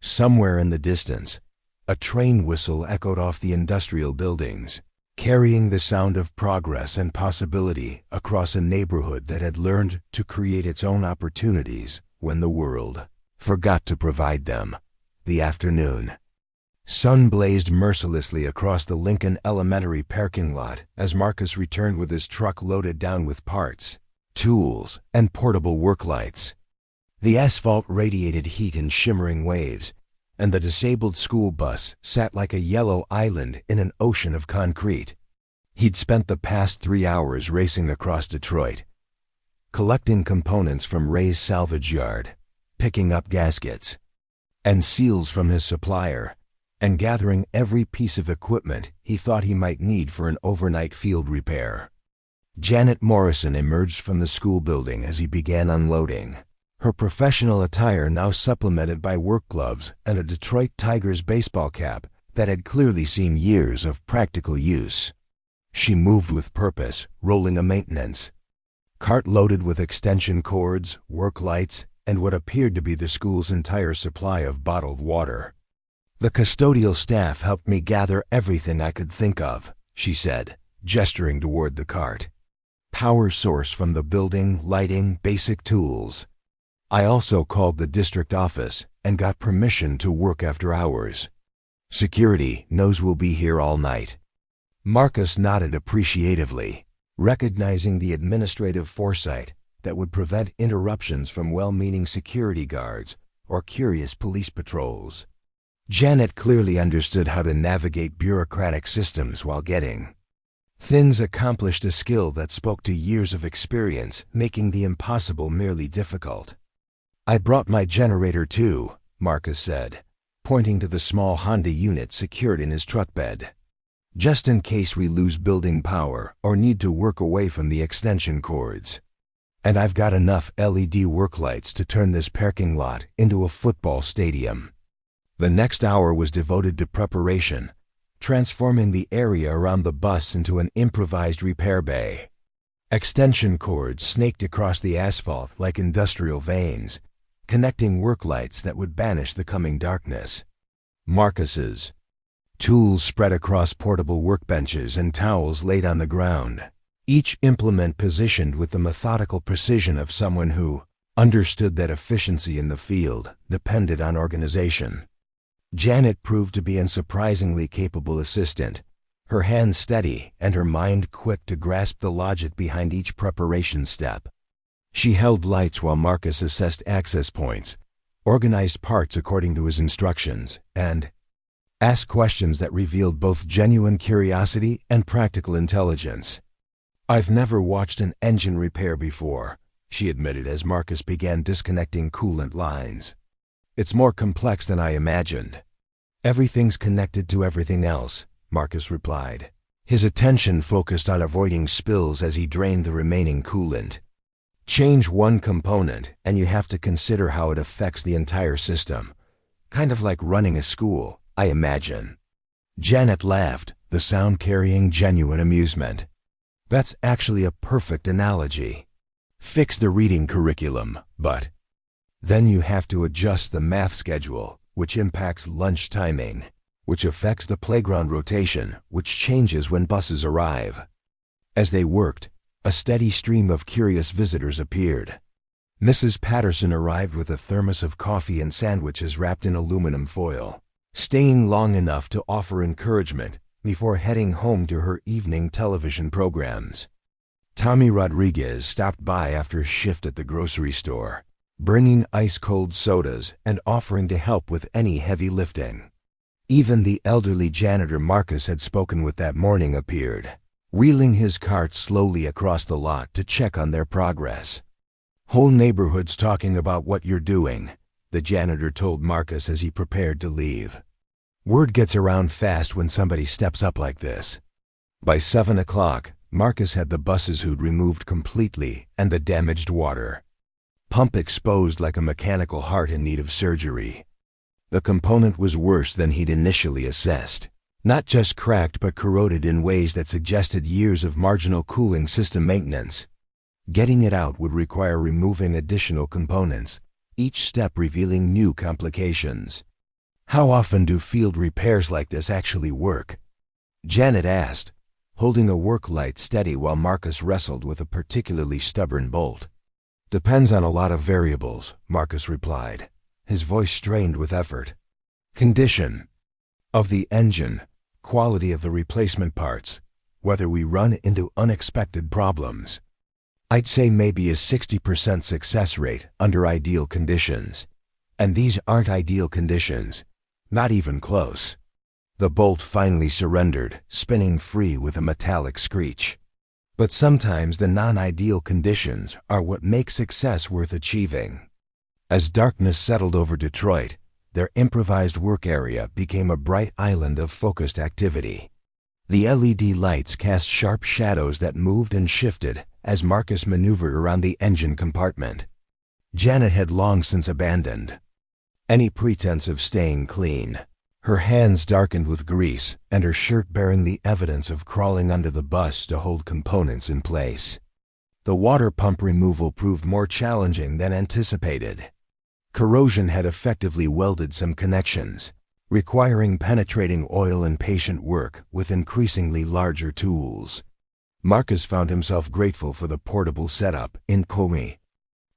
Somewhere in the distance, a train whistle echoed off the industrial buildings, carrying the sound of progress and possibility across a neighborhood that had learned to create its own opportunities when the world forgot to provide them. The afternoon sun blazed mercilessly across the Lincoln Elementary parking lot as Marcus returned with his truck loaded down with parts, tools, and portable work lights. The asphalt radiated heat in shimmering waves, and the disabled school bus sat like a yellow island in an ocean of concrete. He'd spent the past 3 hours racing across Detroit, collecting components from Ray's salvage yard, picking up gaskets and seals from his supplier, and gathering every piece of equipment he thought he might need for an overnight field repair. Janet Morrison emerged from the school building as he began unloading, her professional attire now supplemented by work gloves and a Detroit Tigers baseball cap that had clearly seen years of practical use. She moved with purpose, rolling a maintenance cart loaded with extension cords, work lights, and what appeared to be the school's entire supply of bottled water. "The custodial staff helped me gather everything I could think of," she said, gesturing toward the cart. "Power source from the building, lighting, basic tools. I also called the district office and got permission to work after hours. Security knows we'll be here all night." Marcus nodded appreciatively, recognizing the administrative foresight that would prevent interruptions from well-meaning security guards or curious police patrols. Janet clearly understood how to navigate bureaucratic systems while getting things accomplished, a skill that spoke to years of experience making the impossible merely difficult. "I brought my generator too," Marcus said, pointing to the small Honda unit secured in his truck bed, "just in case we lose building power or need to work away from the extension cords. And I've got enough LED work lights to turn this parking lot into a football stadium." The next hour was devoted to preparation, transforming the area around the bus into an improvised repair bay. Extension cords snaked across the asphalt like industrial veins, connecting work lights that would banish the coming darkness. Marcus's tools spread across portable workbenches and towels laid on the ground, each implement positioned with the methodical precision of someone who understood that efficiency in the field depended on organization. Janet proved to be a surprisingly capable assistant, her hands steady and her mind quick to grasp the logic behind each preparation step. She held lights while Marcus assessed access points, organized parts according to his instructions, and asked questions that revealed both genuine curiosity and practical intelligence. "I've never watched an engine repair before," she admitted as Marcus began disconnecting coolant lines. "It's more complex than I imagined." "Everything's connected to everything else," Marcus replied. His attention focused on avoiding spills as he drained the remaining coolant. "Change one component, and you have to consider how it affects the entire system. Kind of like running a school, I imagine." Janet laughed, the sound carrying genuine amusement. "That's actually a perfect analogy. Fix the reading curriculum, but then you have to adjust the math schedule, which impacts lunch timing, which affects the playground rotation, which changes when buses arrive." As they worked, a steady stream of curious visitors appeared. Mrs. Patterson arrived with a thermos of coffee and sandwiches wrapped in aluminum foil, staying long enough to offer encouragement before heading home to her evening television programs. Tommy Rodriguez stopped by after a shift at the grocery store, bringing ice-cold sodas and offering to help with any heavy lifting. Even the elderly janitor Marcus had spoken with that morning appeared, wheeling his cart slowly across the lot to check on their progress. "Whole neighborhood's talking about what you're doing," the janitor told Marcus as he prepared to leave. "Word gets around fast when somebody steps up like this." By 7 o'clock, Marcus had the bus's hood removed completely and the damaged water pump exposed like a mechanical heart in need of surgery. The component was worse than he'd initially assessed. Not just cracked but corroded in ways that suggested years of marginal cooling system maintenance. Getting it out would require removing additional components, each step revealing new complications. "How often do field repairs like this actually work?" Janet asked, holding a work light steady while Marcus wrestled with a particularly stubborn bolt. "Depends on a lot of variables," Marcus replied, his voice strained with effort. "Condition of the engine, quality of the replacement parts, whether we run into unexpected problems. I'd say maybe a 60% success rate under ideal conditions. And these aren't ideal conditions. Not even close." The bolt finally surrendered, spinning free with a metallic screech. But sometimes the non-ideal conditions are what make success worth achieving. As darkness settled over Detroit, their improvised work area became a bright island of focused activity. The LED lights cast sharp shadows that moved and shifted as Marcus maneuvered around the engine compartment. Janet had long since abandoned any pretense of staying clean. Her hands darkened with grease and her shirt bearing the evidence of crawling under the bus to hold components in place. The water pump removal proved more challenging than anticipated. Corrosion had effectively welded some connections, requiring penetrating oil and patient work with increasingly larger tools. Marcus found himself grateful for the portable setup in Comey.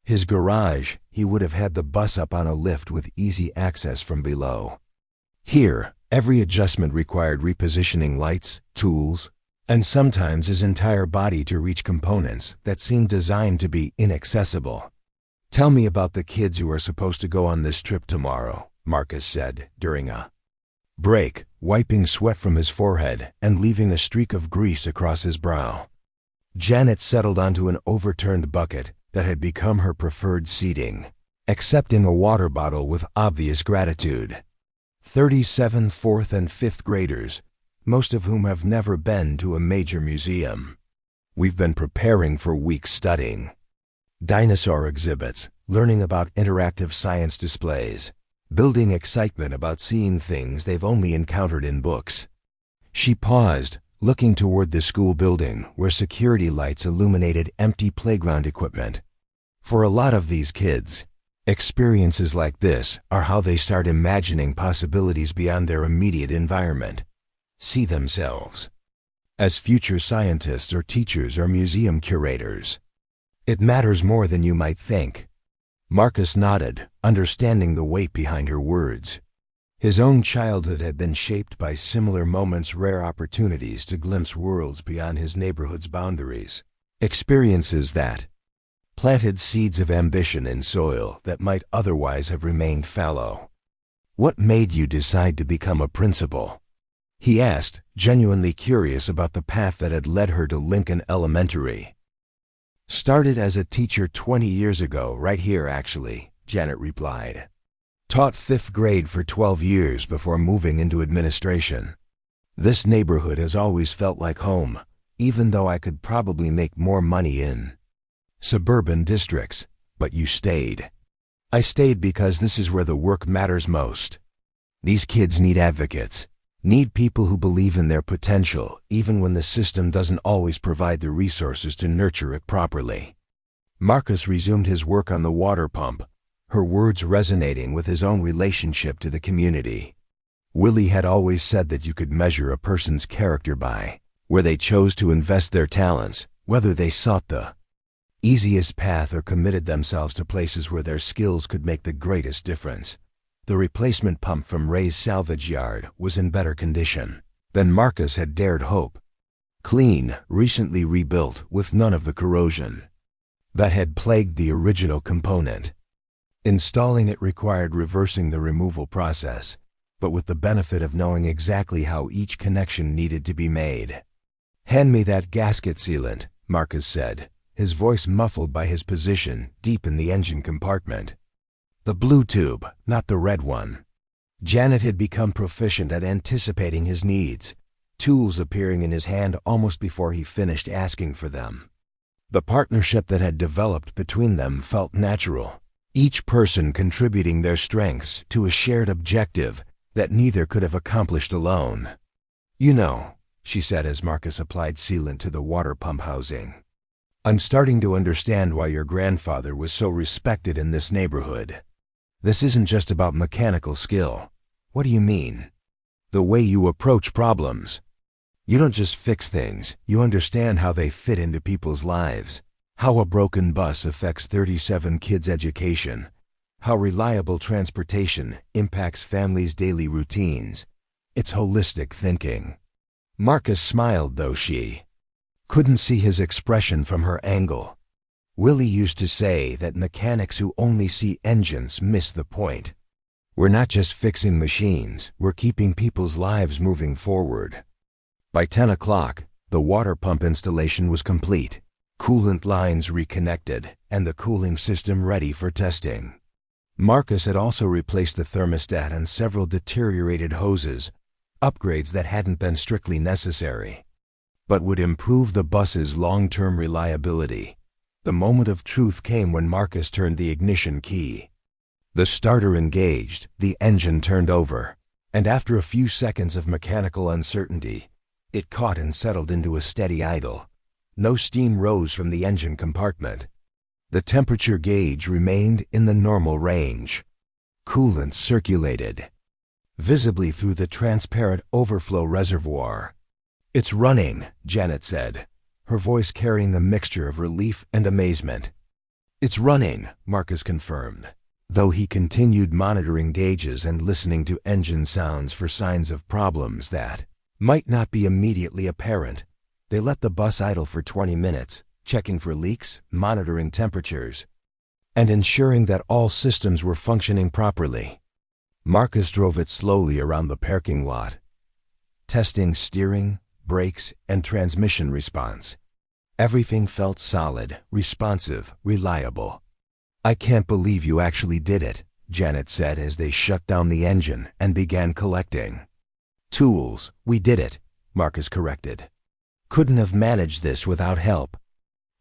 His garage, he would have had the bus up on a lift with easy access from below. Here, every adjustment required repositioning lights, tools, and sometimes his entire body to reach components that seemed designed to be inaccessible. "Tell me about the kids who are supposed to go on this trip tomorrow," Marcus said during a break, wiping sweat from his forehead and leaving a streak of grease across his brow. Janet settled onto an overturned bucket that had become her preferred seating, accepting a water bottle with obvious gratitude. 37 fourth and fifth graders, most of whom have never been to a major museum. We've been preparing for weeks studying dinosaur exhibits, learning about interactive science displays, building excitement about seeing things they've only encountered in books. She paused, looking toward the school building where security lights illuminated empty playground equipment. For a lot of these kids, Experiences like this are how they start imagining possibilities beyond their immediate environment. See themselves as future scientists or teachers or museum curators. It matters more than you might think. Marcus nodded, understanding the weight behind her words. His own childhood had been shaped by similar moments, rare opportunities to glimpse worlds beyond his neighborhood's boundaries. Experiences that planted seeds of ambition in soil that might otherwise have remained fallow. "What made you decide to become a principal?" he asked, genuinely curious about the path that had led her to Lincoln Elementary. "Started as a teacher 20 years ago, right here actually," Janet replied. "Taught 5th grade for 12 years before moving into administration. This neighborhood has always felt like home, even though I could probably make more money in suburban districts, but you stayed." "I stayed because this is where the work matters most. These kids need advocates, need people who believe in their potential, even when the system doesn't always provide the resources to nurture it properly." Marcus resumed his work on the water pump, her words resonating with his own relationship to the community. Willie had always said that you could measure a person's character by where they chose to invest their talents, whether they sought the easiest path or committed themselves to places where their skills could make the greatest difference. The replacement pump from Ray's salvage yard was in better condition than Marcus had dared hope. Clean, recently rebuilt with none of the corrosion that had plagued the original component. Installing it required reversing the removal process, but with the benefit of knowing exactly how each connection needed to be made. "Hand me that gasket sealant," Marcus said, his voice muffled by his position deep in the engine compartment. "The blue tube, not the red one." Janet had become proficient at anticipating his needs, tools appearing in his hand almost before he finished asking for them. The partnership that had developed between them felt natural, each person contributing their strengths to a shared objective that neither could have accomplished alone. "You know," she said as Marcus applied sealant to the water pump housing, "I'm starting to understand why your grandfather was so respected in this neighborhood. This isn't just about mechanical skill." "What do you mean?" "The way you approach problems. You don't just fix things, you understand how they fit into people's lives. How a broken bus affects 37 kids' education. How reliable transportation impacts families' daily routines. It's holistic thinking." Marcus smiled, though she couldn't see his expression from her angle. Willie used to say that mechanics who only see engines miss the point. We're not just fixing machines, we're keeping people's lives moving forward. By 10 o'clock, the water pump installation was complete, coolant lines reconnected, and the cooling system ready for testing. Marcus had also replaced the thermostat and several deteriorated hoses, upgrades that hadn't been strictly necessary, but would improve the bus's long-term reliability. The moment of truth came when Marcus turned the ignition key. The starter engaged, the engine turned over, and after a few seconds of mechanical uncertainty, it caught and settled into a steady idle. No steam rose from the engine compartment. The temperature gauge remained in the normal range. Coolant circulated visibly through the transparent overflow reservoir. "It's running," Janet said, her voice carrying a mixture of relief and amazement. "It's running," Marcus confirmed, though he continued monitoring gauges and listening to engine sounds for signs of problems that might not be immediately apparent. They let the bus idle for 20 minutes, checking for leaks, monitoring temperatures, and ensuring that all systems were functioning properly. Marcus drove it slowly around the parking lot, testing steering, brakes, and transmission response. Everything felt solid, responsive, reliable. "I can't believe you actually did it," Janet said as they shut down the engine and began collecting tools. "We did it," Marcus corrected. "Couldn't have managed this without help."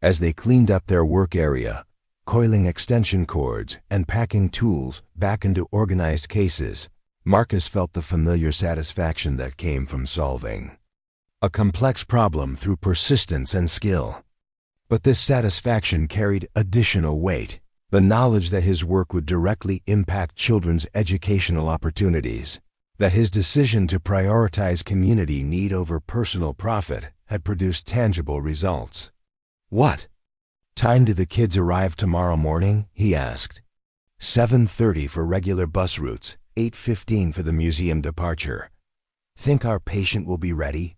As they cleaned up their work area, coiling extension cords and packing tools back into organized cases, Marcus felt the familiar satisfaction that came from solving a complex problem through persistence and skill. But this satisfaction carried additional weight. The knowledge that his work would directly impact children's educational opportunities, that his decision to prioritize community need over personal profit had produced tangible results. "What time do the kids arrive tomorrow morning?" he asked. 7:30 for regular bus routes, 8:15 for the museum departure. "Think our patient will be ready?"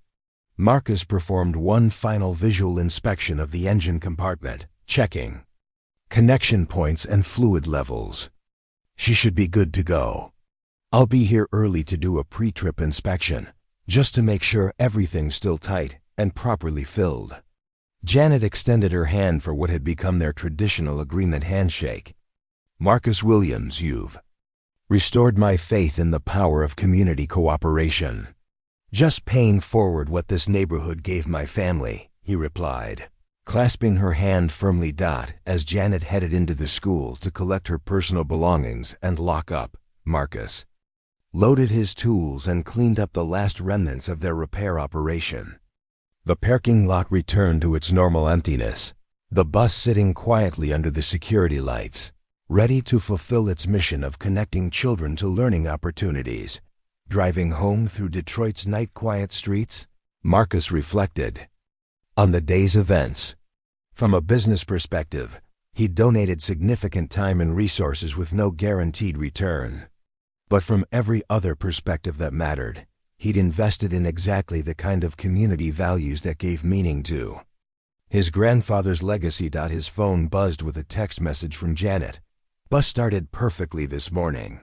Marcus performed one final visual inspection of the engine compartment, checking connection points and fluid levels. "She should be good to go. I'll be here early to do a pre-trip inspection, just to make sure everything's still tight and properly filled." Janet extended her hand for what had become their traditional agreement handshake. "Marcus Williams, you've restored my faith in the power of community cooperation. Just paying forward what this neighborhood gave my family," he replied, clasping her hand firmly. As Janet headed into the school to collect her personal belongings and lock up, Marcus loaded his tools and cleaned up the last remnants of their repair operation. The parking lot returned to its normal emptiness, the bus sitting quietly under the security lights, ready to fulfill its mission of connecting children to learning opportunities. Driving home through Detroit's night-quiet streets, Marcus reflected on the day's events. From a business perspective, he'd donated significant time and resources with no guaranteed return. But from every other perspective that mattered, he'd invested in exactly the kind of community values that gave meaning to his grandfather's legacy. His phone buzzed with a text message from Janet. "Bus started perfectly this morning.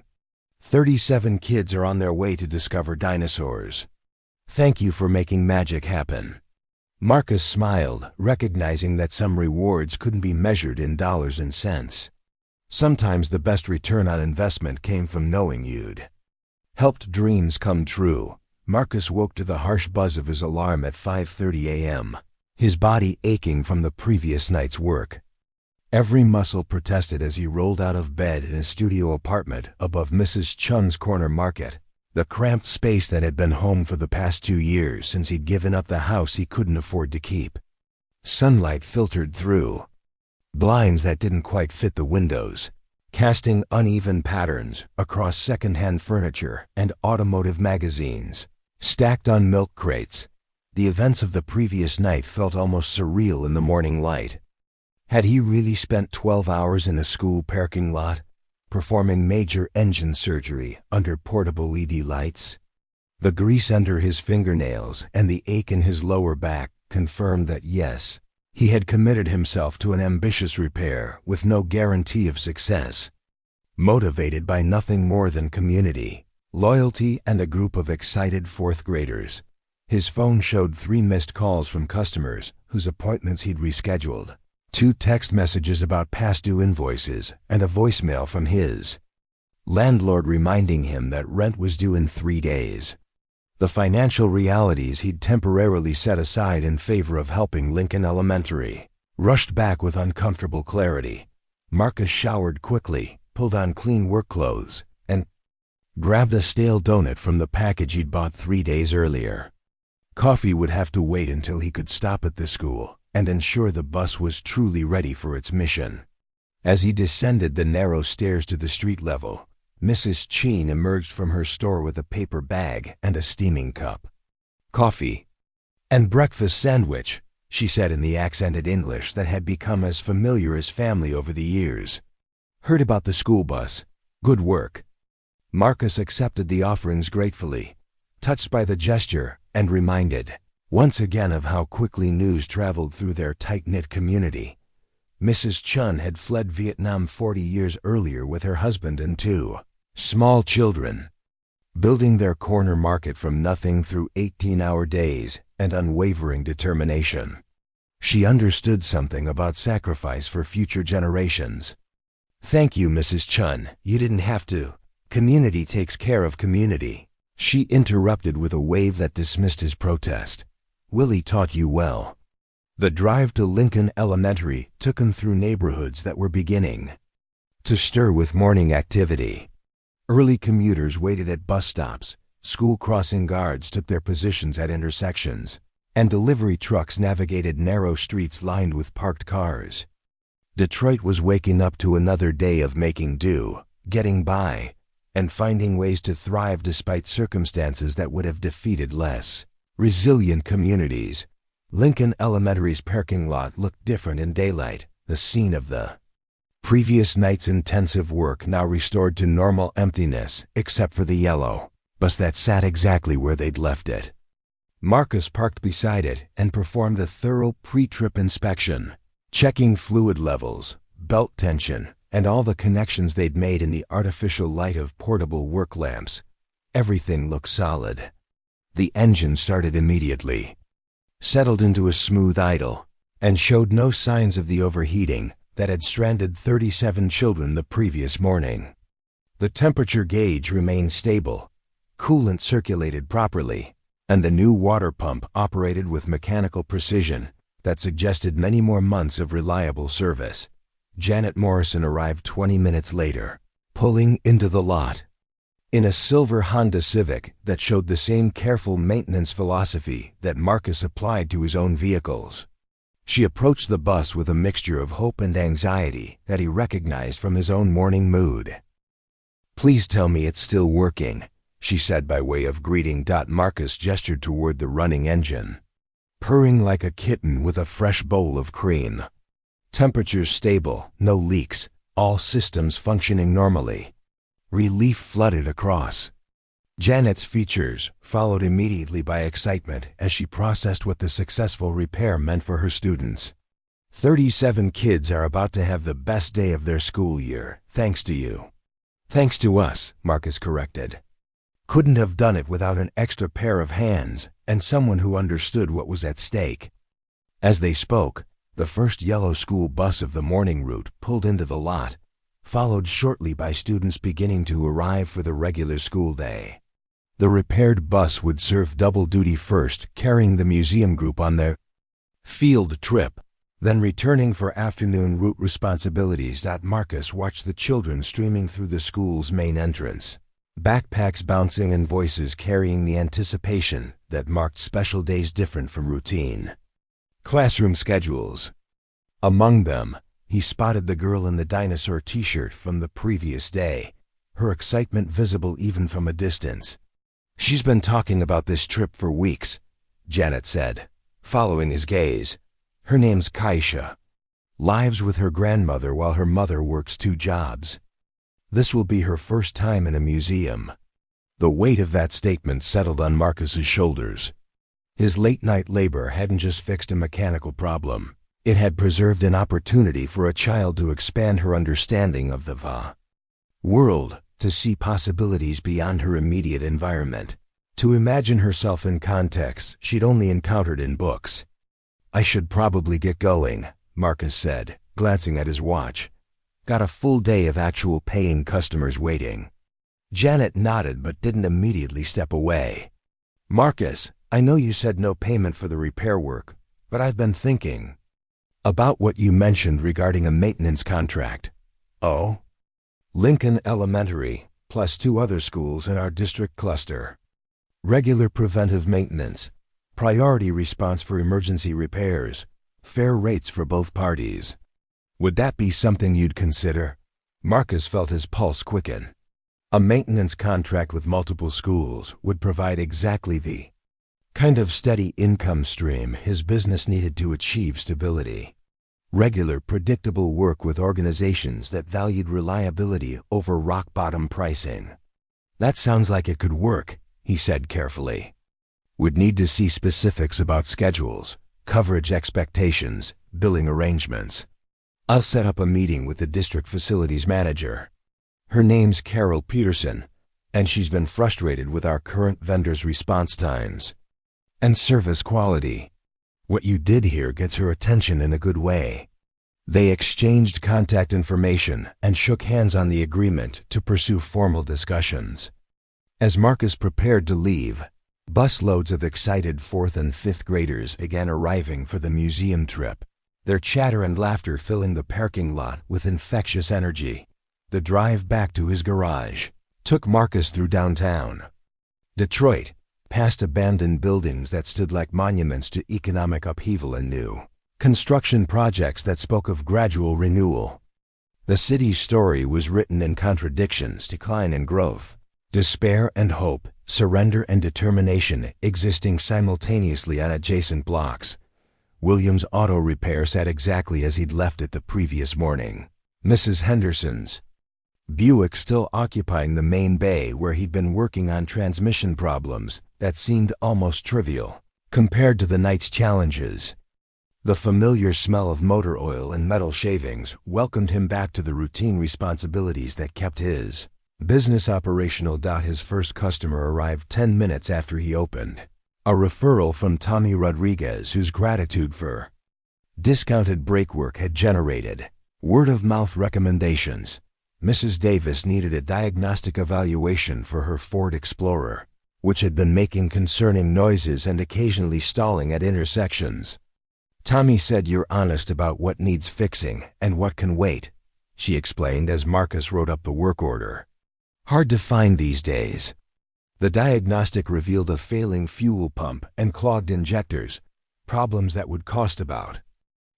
37 kids are on their way to discover dinosaurs. Thank you for making magic happen." Marcus smiled, recognizing that some rewards couldn't be measured in dollars and cents. Sometimes the best return on investment came from knowing you'd helped dreams come true. Marcus woke to the harsh buzz of his alarm at 5:30 a.m., his body aching from the previous night's work. Every muscle protested as he rolled out of bed in his studio apartment above Mrs. Chun's corner market, the cramped space that had been home for the past 2 years since he'd given up the house he couldn't afford to keep. Sunlight filtered through blinds that didn't quite fit the windows, casting uneven patterns across second-hand furniture and automotive magazines stacked on milk crates. The events of the previous night felt almost surreal in the morning light. Had he really spent 12 hours in a school parking lot, performing major engine surgery under portable LED lights? The grease under his fingernails and the ache in his lower back confirmed that yes, he had committed himself to an ambitious repair with no guarantee of success. Motivated by nothing more than community, loyalty, and a group of excited fourth graders, his phone showed 3 missed calls from customers whose appointments he'd rescheduled, 2 text messages about past due invoices, and a voicemail from his landlord reminding him that rent was due in 3 days. The financial realities he'd temporarily set aside in favor of helping Lincoln Elementary rushed back with uncomfortable clarity. Marcus showered quickly, pulled on clean work clothes, and grabbed a stale donut from the package he'd bought 3 days earlier. Coffee would have to wait until he could stop at the school and ensure the bus was truly ready for its mission. As he descended the narrow stairs to the street level, Mrs. Cheen emerged from her store with a paper bag and a steaming cup. "Coffee and breakfast sandwich," she said in the accented English that had become as familiar as family over the years. "Heard about the school bus. Good work." Marcus accepted the offerings gratefully, touched by the gesture and reminded once again of how quickly news traveled through their tight-knit community. Mrs. Chun had fled Vietnam 40 years earlier with her husband and 2 small children, building their corner market from nothing through 18-hour days and unwavering determination. She understood something about sacrifice for future generations. "Thank you, Mrs. Chun. You didn't have to. Community takes care of community," she interrupted with a wave that dismissed his protest. "Willie taught you well." The drive to Lincoln Elementary took him through neighborhoods that were beginning to stir with morning activity. Early commuters waited at bus stops, school crossing guards took their positions at intersections, and delivery trucks navigated narrow streets lined with parked cars. Detroit was waking up to another day of making do, getting by, and finding ways to thrive despite circumstances that would have defeated less resilient communities. Lincoln Elementary's parking lot looked different in daylight, the scene of the previous night's intensive work now restored to normal emptiness, except for the yellow bus that sat exactly where they'd left it. Marcus parked beside it and performed a thorough pre-trip inspection, checking fluid levels, belt tension, and all the connections they'd made in the artificial light of portable work lamps. Everything looked solid. The engine started immediately, settled into a smooth idle, and showed no signs of the overheating that had stranded 37 children the previous morning. The temperature gauge remained stable, coolant circulated properly, and the new water pump operated with mechanical precision that suggested many more months of reliable service. Janet Morrison arrived 20 minutes later, pulling into the lot in a silver Honda Civic that showed the same careful maintenance philosophy that Marcus applied to his own vehicles. She approached the bus with a mixture of hope and anxiety that he recognized from his own morning mood. "Please tell me it's still working," she said by way of greeting. Marcus gestured toward the running engine, purring like a kitten with a fresh bowl of cream. Temperatures stable, no leaks, all systems functioning normally. Relief flooded across Janet's features, followed immediately by excitement as she processed what the successful repair meant for her students. 37 kids are about to have the best day of their school year, thanks to you. "Thanks to us," Marcus corrected. "Couldn't have done it without an extra pair of hands and someone who understood what was at stake." As they spoke, the first yellow school bus of the morning route pulled into the lot, followed shortly by students beginning to arrive for the regular school day. The repaired bus would serve double duty, first carrying the museum group on their field trip, then returning for afternoon route responsibilities. Marcus watched the children streaming through the school's main entrance, backpacks bouncing and voices carrying the anticipation that marked special days different from routine classroom schedules. Among them, he spotted the girl in the dinosaur t-shirt from the previous day, her excitement visible even from a distance. "She's been talking about this trip for weeks," Janet said, following his gaze. "Her name's Kaisha. Lives with her grandmother while her mother works 2 jobs. This will be her first time in a museum." The weight of that statement settled on Marcus's shoulders. His late-night labor hadn't just fixed a mechanical problem. It had preserved an opportunity for a child to expand her understanding of the world, to see possibilities beyond her immediate environment, to imagine herself in contexts she'd only encountered in books. "I should probably get going," Marcus said, glancing at his watch. "Got a full day of actual paying customers waiting." Janet nodded but didn't immediately step away. "Marcus, I know you said no payment for the repair work, but I've been thinking about what you mentioned regarding a maintenance contract." "Oh?" "Lincoln Elementary, plus 2 other schools in our district cluster. Regular preventive maintenance, priority response for emergency repairs, fair rates for both parties. Would that be something you'd consider?" Marcus felt his pulse quicken. A maintenance contract with multiple schools would provide exactly the kind of steady income stream his business needed to achieve stability. Regular, predictable work with organizations that valued reliability over rock-bottom pricing. "That sounds like it could work," he said carefully. "Would need to see specifics about schedules, coverage expectations, billing arrangements. I'll set up a meeting with the district facilities manager. Her name's Carol Peterson, and she's been frustrated with our current vendor's response times and service quality. What you did here gets her attention in a good way." They exchanged contact information and shook hands on the agreement to pursue formal discussions. As Marcus prepared to leave, busloads of excited 4th and 5th graders began arriving for the museum trip, their chatter and laughter filling the parking lot with infectious energy. The drive back to his garage took Marcus through downtown Detroit, past abandoned buildings that stood like monuments to economic upheaval and new construction projects that spoke of gradual renewal. The city's story was written in contradictions, decline and growth, despair and hope, surrender and determination existing simultaneously on adjacent blocks. Williams' auto repair sat exactly as he'd left it the previous morning. Mrs. Henderson's Buick still occupying the main bay where he'd been working on transmission problems that seemed almost trivial compared to the night's challenges. The familiar smell of motor oil and metal shavings welcomed him back to the routine responsibilities that kept his business operational. His first customer arrived 10 minutes after he opened. A referral from Tommy Rodriguez, whose gratitude for discounted brake work had generated word-of-mouth recommendations. Mrs. Davis needed a diagnostic evaluation for her Ford Explorer, which had been making concerning noises and occasionally stalling at intersections. "Tommy said you're honest about what needs fixing and what can wait," she explained as Marcus wrote up the work order. "Hard to find these days." The diagnostic revealed a failing fuel pump and clogged injectors, problems that would cost about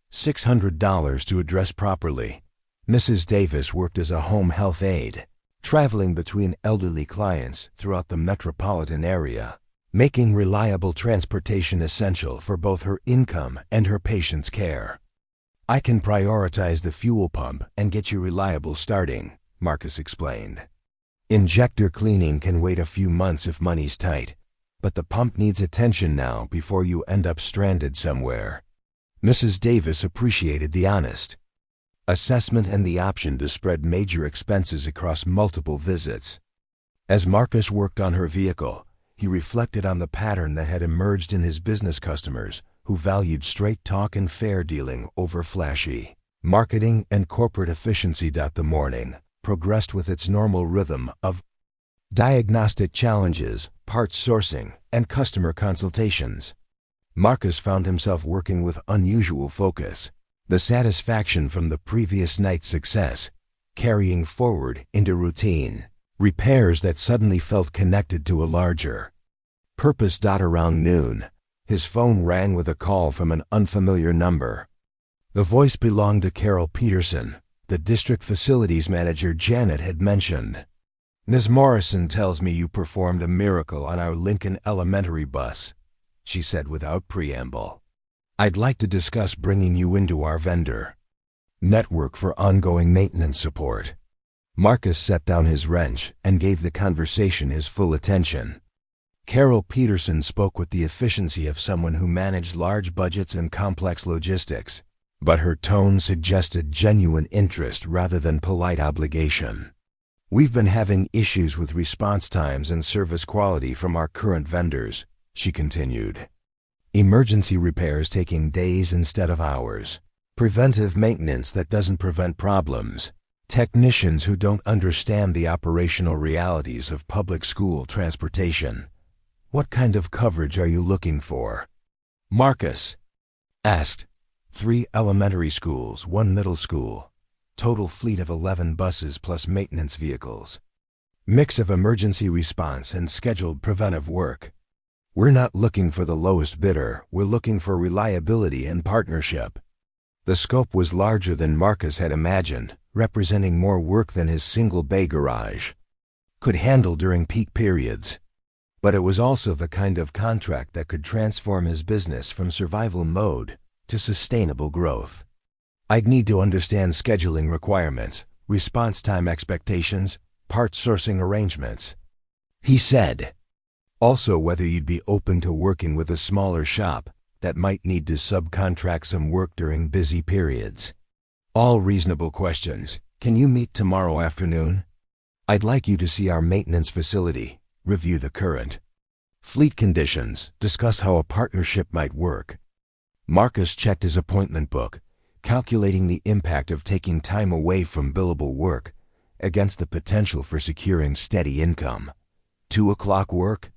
$600 to address properly. Mrs. Davis worked as a home health aide, traveling between elderly clients throughout the metropolitan area, making reliable transportation essential for both her income and her patients' care. "I can prioritize the fuel pump and get you reliable starting," Marcus explained. "Injector cleaning can wait a few months if money's tight, but the pump needs attention now before you end up stranded somewhere." Mrs. Davis appreciated the honest assessment and the option to spread major expenses across multiple visits. As Marcus worked on her vehicle, he reflected on the pattern that had emerged in his business customers who valued straight talk and fair dealing over flashy marketing and corporate efficiency. The morning progressed with its normal rhythm of diagnostic challenges, parts sourcing, and customer consultations. Marcus found himself working with unusual focus, the satisfaction from the previous night's success carrying forward into routine repairs that suddenly felt connected to a larger purpose. Around noon, his phone rang with a call from an unfamiliar number. The voice belonged to Carol Peterson, the district facilities manager Janet had mentioned. "Ms. Morrison tells me you performed a miracle on our Lincoln Elementary bus," she said without preamble. "I'd like to discuss bringing you into our vendor network for ongoing maintenance support." Marcus set down his wrench and gave the conversation his full attention. Carol Peterson spoke with the efficiency of someone who managed large budgets and complex logistics, but her tone suggested genuine interest rather than polite obligation. "We've been having issues with response times and service quality from our current vendors," she continued. "Emergency repairs taking days instead of hours, preventive maintenance that doesn't prevent problems, technicians who don't understand the operational realities of public school transportation. What kind of coverage are you looking for?" Marcus asked. 3 elementary schools, 1 middle school. Total fleet of 11 buses plus maintenance vehicles. Mix of emergency response and scheduled preventive work. "We're not looking for the lowest bidder, we're looking for reliability and partnership." The scope was larger than Marcus had imagined, representing more work than his single bay garage could handle during peak periods. But it was also the kind of contract that could transform his business from survival mode to sustainable growth. "I'd need to understand scheduling requirements, response time expectations, part sourcing arrangements," he said. "Also whether you'd be open to working with a smaller shop that might need to subcontract some work during busy periods." "All reasonable questions. Can you meet tomorrow afternoon? I'd like you to see our maintenance facility, review the current fleet conditions, discuss how a partnership might work." Marcus checked his appointment book, calculating the impact of taking time away from billable work against the potential for securing steady income. 2 o'clock work?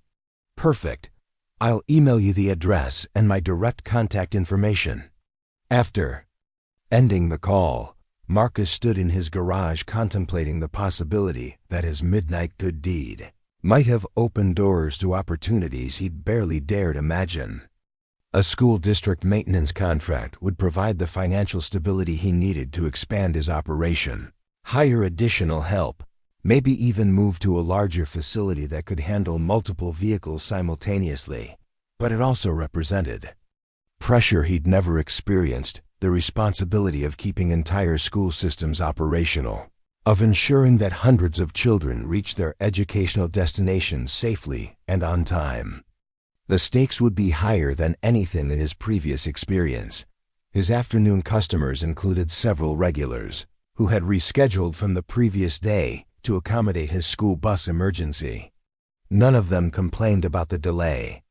Perfect. I'll email you the address and my direct contact information. After ending the call, Marcus stood in his garage contemplating the possibility that his midnight good deed might have opened doors to opportunities he'd barely dared imagine. A school district maintenance contract would provide the financial stability he needed to expand his operation, hire additional help, maybe even move to a larger facility that could handle multiple vehicles simultaneously. But it also represented pressure he'd never experienced, the responsibility of keeping entire school systems operational, of ensuring that hundreds of children reach their educational destinations safely and on time. The stakes would be higher than anything in his previous experience. His afternoon customers included several regulars who had rescheduled from the previous day to accommodate his school bus emergency. None of them complained about the delay,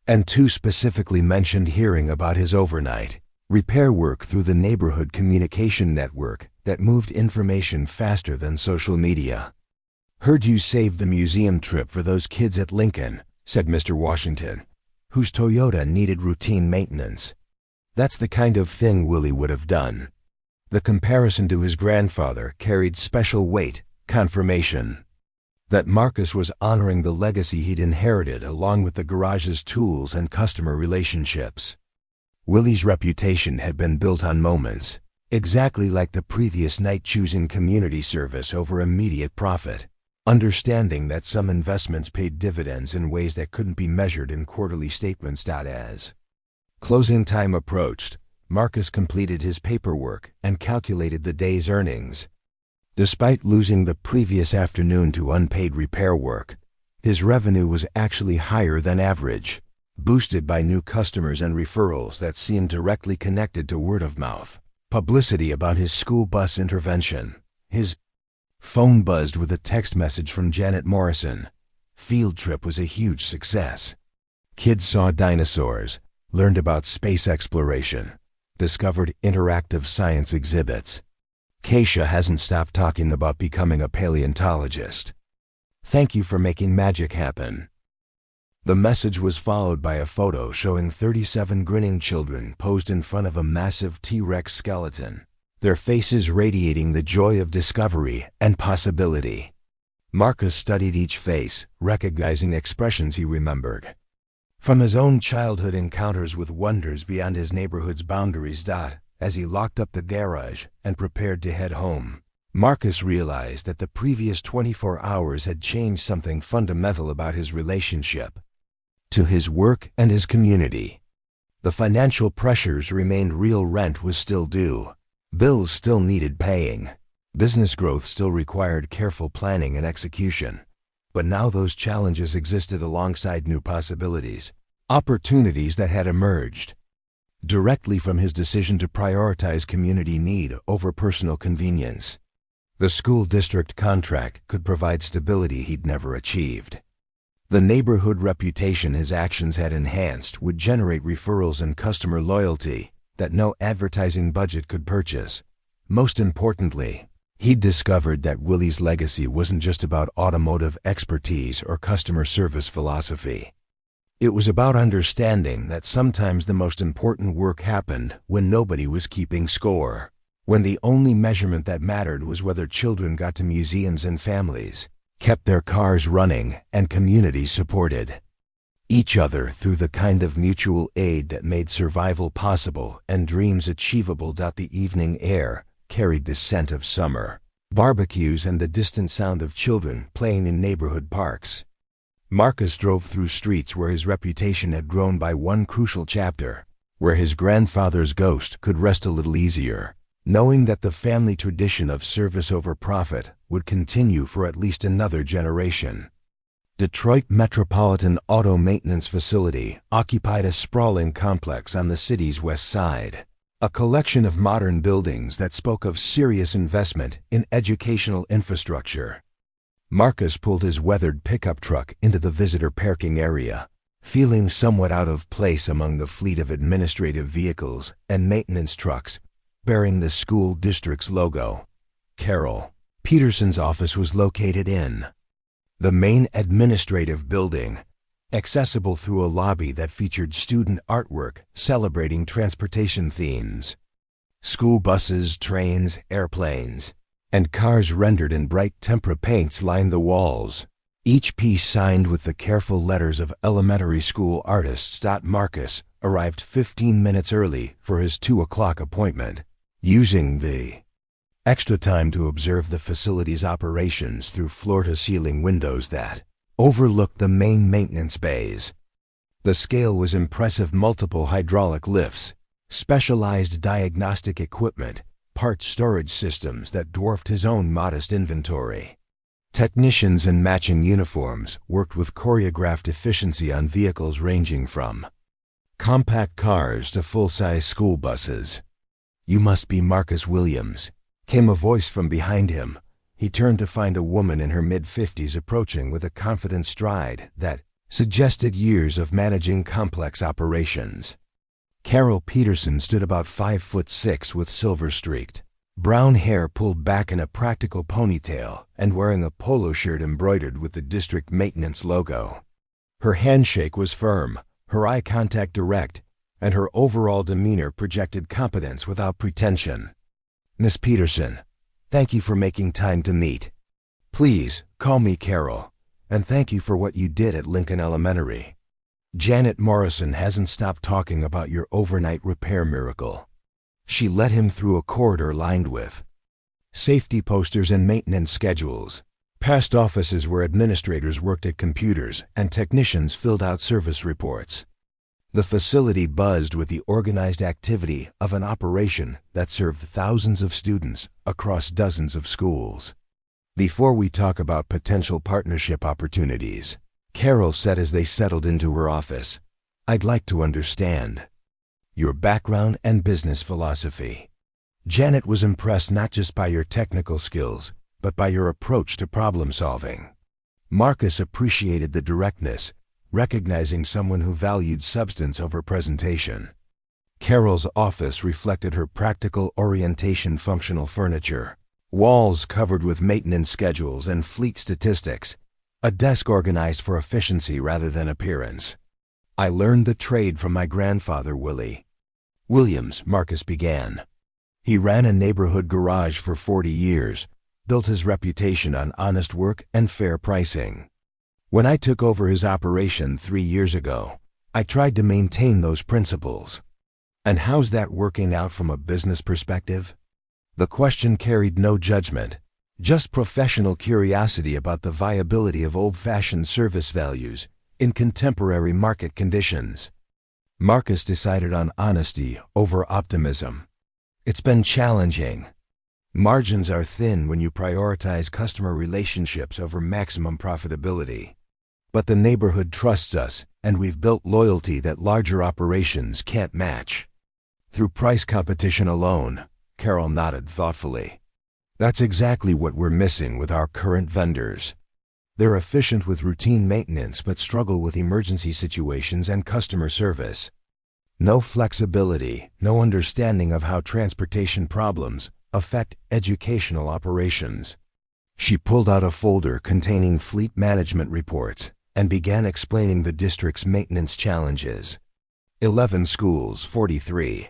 and two specifically mentioned hearing about his overnight repair work through the neighborhood communication network that moved information faster than social media. "Heard you saved the museum trip for those kids at Lincoln," said Mr. Washington, whose Toyota needed routine maintenance. That's the kind of thing Willie would have done. The comparison to his grandfather carried special weight, confirmation that Marcus was honoring the legacy he'd inherited along with the garage's tools and customer relationships. Willie's reputation had been built on moments, exactly like the previous night, choosing community service over immediate profit, understanding that some investments paid dividends in ways that couldn't be measured in quarterly statements. As closing time approached, Marcus completed his paperwork and calculated the day's earnings. Despite losing the previous afternoon to unpaid repair work, his revenue was actually higher than average, boosted by new customers and referrals that seemed directly connected to word of mouth publicity about his school bus intervention. His phone buzzed with a text message from Janet Morrison. Field trip was a huge success. Kids saw dinosaurs, learned about space exploration, discovered interactive science exhibits. Keisha hasn't stopped talking about becoming a paleontologist. Thank you for making magic happen. The message was followed by a photo showing 37 grinning children posed in front of a massive T-Rex skeleton, their faces radiating the joy of discovery and possibility. Marcus studied each face, recognizing expressions he remembered from his own childhood encounters with wonders beyond his neighborhood's boundaries. As he locked up the garage and prepared to head home, Marcus realized that the previous 24 hours had changed something fundamental about his relationship to his work and his community. The financial pressures remained real. Rent was still due. Bills still needed paying. Business growth still required careful planning and execution. But now those challenges existed alongside new possibilities, opportunities that had emerged directly from his decision to prioritize community need over personal convenience. The school district contract could provide stability he'd never achieved. The neighborhood reputation his actions had enhanced would generate referrals and customer loyalty that no advertising budget could purchase. Most importantly, he'd discovered that Willie's legacy wasn't just about automotive expertise or customer service philosophy. It was about understanding that sometimes the most important work happened when nobody was keeping score, when the only measurement that mattered was whether children got to museums and families kept their cars running and communities supported each other through the kind of mutual aid that made survival possible and dreams achievable. The evening air carried the scent of summer, barbecues, and the distant sound of children playing in neighborhood parks. Marcus drove through streets where his reputation had grown by one crucial chapter, where his grandfather's ghost could rest a little easier, knowing that the family tradition of service over profit would continue for at least another generation. Detroit Metropolitan Auto Maintenance Facility occupied a sprawling complex on the city's west side, a collection of modern buildings that spoke of serious investment in educational infrastructure. Marcus pulled his weathered pickup truck into the visitor parking area, feeling somewhat out of place among the fleet of administrative vehicles and maintenance trucks bearing the school district's logo. Carol Peterson's office was located in the main administrative building, accessible through a lobby that featured student artwork celebrating transportation themes. School buses, trains, airplanes, and cars rendered in bright tempera paints lined the walls. Each piece signed with the careful letters of elementary school artists. Marcus arrived 15 minutes early for his 2 o'clock appointment, using the extra time to observe the facility's operations through floor-to-ceiling windows that overlooked the main maintenance bays. The scale was impressive: multiple hydraulic lifts, specialized diagnostic equipment, parts storage systems that dwarfed his own modest inventory. Technicians in matching uniforms worked with choreographed efficiency on vehicles ranging from compact cars to full-size school buses. "You must be Marcus Williams," came a voice from behind him. He turned to find a woman in her mid-50s approaching with a confident stride that suggested years of managing complex operations. Carol Peterson stood about 5'6" with silver-streaked brown hair pulled back in a practical ponytail and wearing a polo shirt embroidered with the district maintenance logo. Her handshake was firm, her eye contact direct, and her overall demeanor projected competence without pretension. "Miss Peterson, thank you for making time to meet. Please call me Carol, and thank you for what you did at Lincoln Elementary. Janet Morrison hasn't stopped talking about your overnight repair miracle." She led him through a corridor lined with safety posters and maintenance schedules, past offices where administrators worked at computers and technicians filled out service reports. The facility buzzed with the organized activity of an operation that served thousands of students across dozens of schools. "Before we talk about potential partnership opportunities," Carol said as they settled into her office, "I'd like to understand your background and business philosophy." Janet was impressed not just by your technical skills, but by your approach to problem solving. Marcus appreciated the directness, recognizing someone who valued substance over presentation. Carol's office reflected her practical orientation: functional furniture, walls covered with maintenance schedules and fleet statistics, a desk organized for efficiency rather than appearance. "I learned the trade from my grandfather, Willie Williams," Marcus began. "He ran a neighborhood garage for 40 years, built his reputation on honest work and fair pricing. When I took over his operation 3 years ago, I tried to maintain those principles." "And how's that working out from a business perspective?" The question carried no judgment, just professional curiosity about the viability of old-fashioned service values in contemporary market conditions. Marcus decided on honesty over optimism. "It's been challenging. Margins are thin when you prioritize customer relationships over maximum profitability. But the neighborhood trusts us, and we've built loyalty that larger operations can't match." "Through price competition alone," Carol nodded thoughtfully. "That's exactly what we're missing with our current vendors. They're efficient with routine maintenance but struggle with emergency situations and customer service. No flexibility, no understanding of how transportation problems affect educational operations." She pulled out a folder containing fleet management reports and began explaining the district's maintenance challenges. 11 schools, 43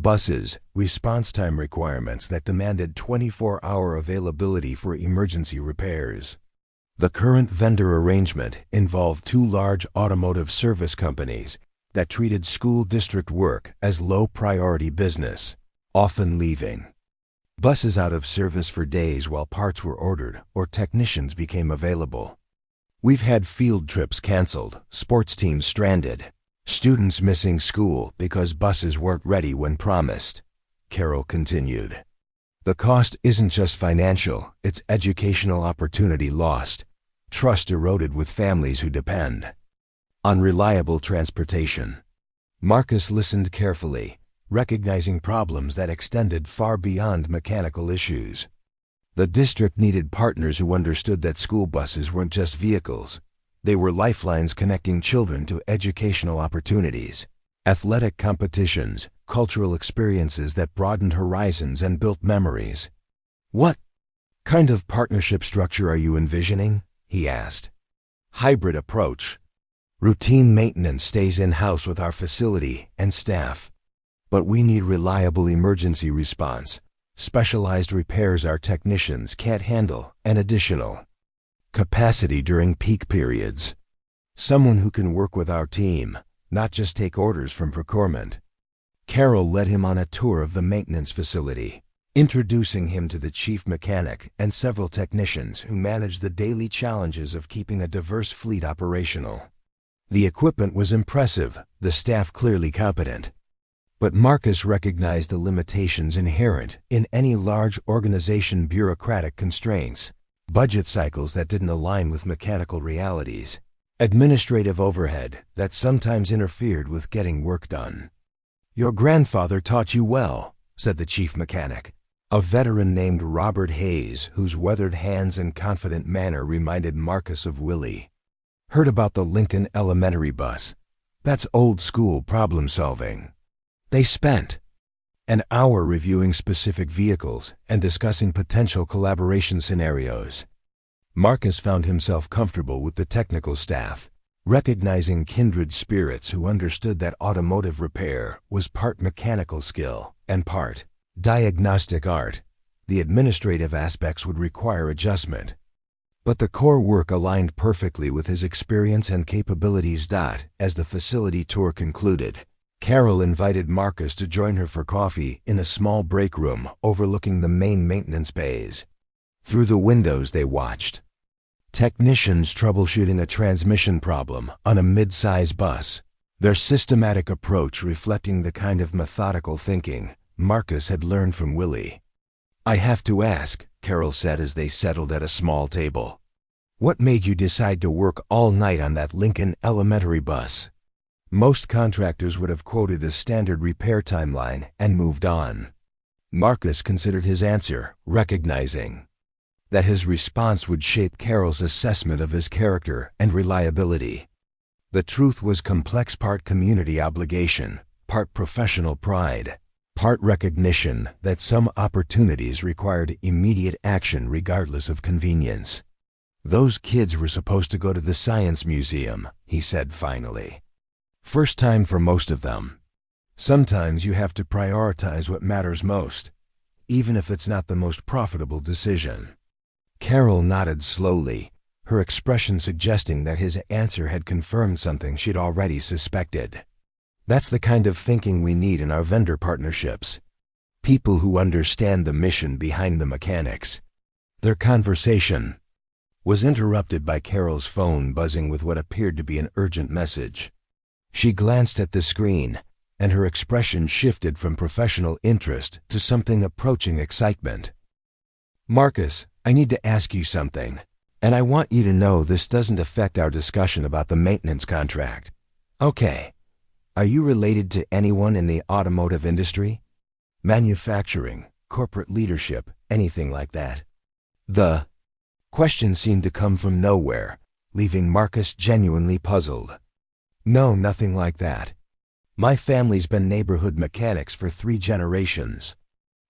buses, response time requirements that demanded 24-hour availability for emergency repairs. The current vendor arrangement involved 2 large automotive service companies that treated school district work as low-priority business, often leaving buses out of service for days while parts were ordered or technicians became available. "We've had field trips canceled, sports teams stranded, students missing school because buses weren't ready when promised," Carol continued. "The cost isn't just financial, it's educational opportunity lost, trust eroded with families who depend on reliable transportation." Marcus listened carefully, recognizing problems that extended far beyond mechanical issues. The district needed partners who understood that school buses weren't just vehicles. They were lifelines connecting children to educational opportunities, athletic competitions, cultural experiences that broadened horizons and built memories. "What kind of partnership structure are you envisioning?" he asked. "Hybrid approach. Routine maintenance stays in-house with our facility and staff. But we need reliable emergency response, specialized repairs our technicians can't handle, and additional capacity during peak periods. Someone who can work with our team, not just take orders from procurement. Carol led him on a tour of the maintenance facility, introducing him to the chief mechanic and several technicians who managed the daily challenges of keeping a diverse fleet operational. The equipment was impressive, the staff clearly competent. But Marcus recognized the limitations inherent in any large organization: bureaucratic constraints, budget cycles that didn't align with mechanical realities, administrative overhead that sometimes interfered with getting work done. "Your grandfather taught you well," said the chief mechanic, a veteran named Robert Hayes, whose weathered hands and confident manner reminded Marcus of Willie. "Heard about the Lincoln Elementary bus? That's old-school problem-solving." They spent an hour reviewing specific vehicles and discussing potential collaboration scenarios. Marcus found himself comfortable with the technical staff, recognizing kindred spirits who understood that automotive repair was part mechanical skill and part diagnostic art. The administrative aspects would require adjustment, but the core work aligned perfectly with his experience and capabilities. As the facility tour concluded, Carol invited Marcus to join her for coffee in a small break room overlooking the main maintenance bays. Through the windows they watched technicians troubleshooting a transmission problem on a mid-size bus, their systematic approach reflecting the kind of methodical thinking Marcus had learned from Willie. "I have to ask," Carol said as they settled at a small table, "what made you decide to work all night on that Lincoln Elementary bus?" Most contractors would have quoted a standard repair timeline and moved on. Marcus considered his answer, recognizing that his response would shape Carol's assessment of his character and reliability. The truth was complex: part community obligation, part professional pride, part recognition that some opportunities required immediate action regardless of convenience. "Those kids were supposed to go to the Science Museum," he said finally. "First time for most of them. Sometimes you have to prioritize what matters most, even if it's not the most profitable decision." Carol nodded slowly, her expression suggesting that his answer had confirmed something she'd already suspected. "That's the kind of thinking we need in our vendor partnerships. People who understand the mission behind the mechanics." Their conversation was interrupted by Carol's phone buzzing with what appeared to be an urgent message. She glanced at the screen, and her expression shifted from professional interest to something approaching excitement. "Marcus, I need to ask you something, and I want you to know this doesn't affect our discussion about the maintenance contract. Okay. Are you related to anyone in the automotive industry? Manufacturing, corporate leadership, anything like that?" The question seemed to come from nowhere, leaving Marcus genuinely puzzled. "No, nothing like that. My family's been neighborhood mechanics for 3 generations.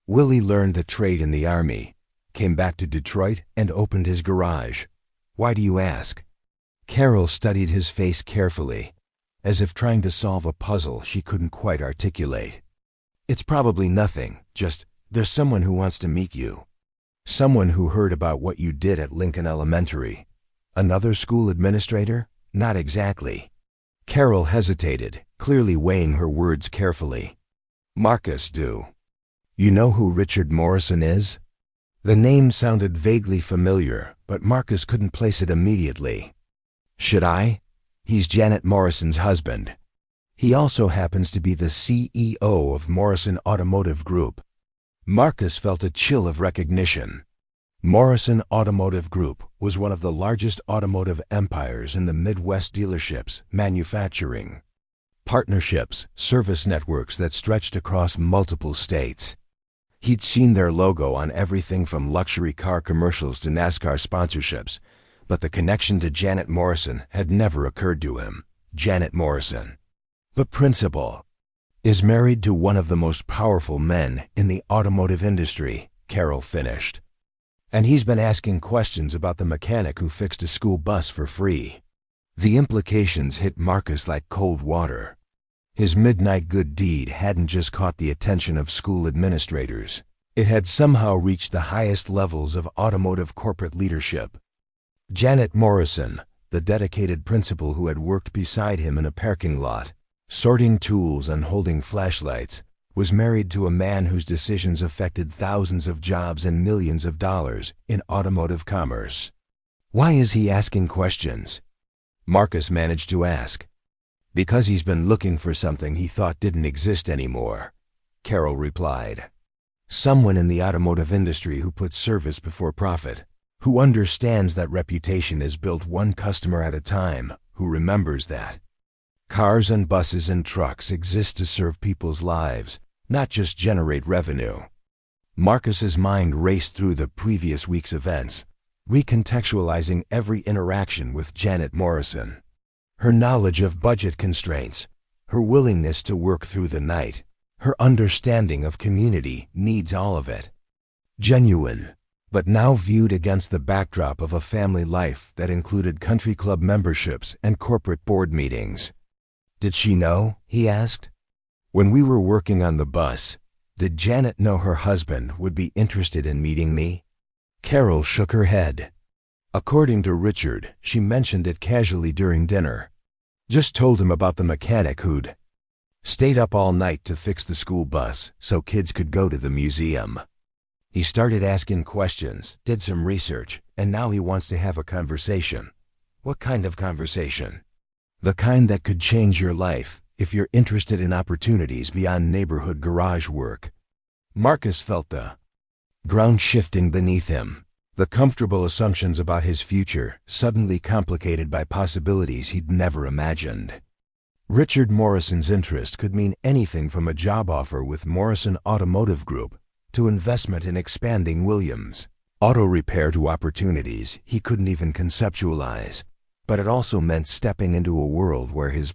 Willie learned the trade in the Army, came back to Detroit, and opened his garage. Why do you ask?" Carol studied his face carefully, as if trying to solve a puzzle she couldn't quite articulate. "It's probably nothing, just there's someone who wants to meet you. Someone who heard about what you did at Lincoln Elementary. Another school administrator? Not exactly." Carol hesitated, clearly weighing her words carefully. "Marcus, do you know who Richard Morrison is?" The name sounded vaguely familiar, but Marcus couldn't place it immediately. "Should I? He's Janet Morrison's husband. He also happens to be the CEO of Morrison Automotive Group." Marcus felt a chill of recognition. Morrison Automotive Group was one of the largest automotive empires in the Midwest: dealerships, manufacturing, partnerships, service networks that stretched across multiple states. He'd seen their logo on everything from luxury car commercials to NASCAR sponsorships, but the connection to Janet Morrison had never occurred to him. Janet Morrison, the principal, is married to one of the most powerful men in the automotive industry, Carol finished. And he's been asking questions about the mechanic who fixed a school bus for free. The implications hit Marcus like cold water. His midnight good deed hadn't just caught the attention of school administrators. It had somehow reached the highest levels of automotive corporate leadership. Janet Morrison, the dedicated principal who had worked beside him in a parking lot, sorting tools and holding flashlights, was married to a man whose decisions affected thousands of jobs and millions of dollars in automotive commerce. Why is he asking questions? Marcus managed to ask. Because he's been looking for something he thought didn't exist anymore, Carol replied. Someone in the automotive industry who puts service before profit, who understands that reputation is built one customer at a time, who remembers that cars and buses and trucks exist to serve people's lives, not just generate revenue. Marcus's mind raced through the previous week's events, recontextualizing every interaction with Janet Morrison. Her knowledge of budget constraints, her willingness to work through the night, her understanding of community needs, all of it genuine, but now viewed against the backdrop of a family life that included country club memberships and corporate board meetings. Did she know? He asked. When we were working on the bus, did Janet know her husband would be interested in meeting me? Carol shook her head. According to Richard, she mentioned it casually during dinner. Just told him about the mechanic who'd stayed up all night to fix the school bus so kids could go to the museum. He started asking questions, did some research, and now he wants to have a conversation. What kind of conversation? The kind that could change your life if you're interested in opportunities beyond neighborhood garage work. Marcus felt the ground shifting beneath him, the comfortable assumptions about his future suddenly complicated by possibilities he'd never imagined. Richard Morrison's interest could mean anything from a job offer with Morrison Automotive Group to investment in expanding Williams Auto Repair to opportunities he couldn't even conceptualize. But it also meant stepping into a world where his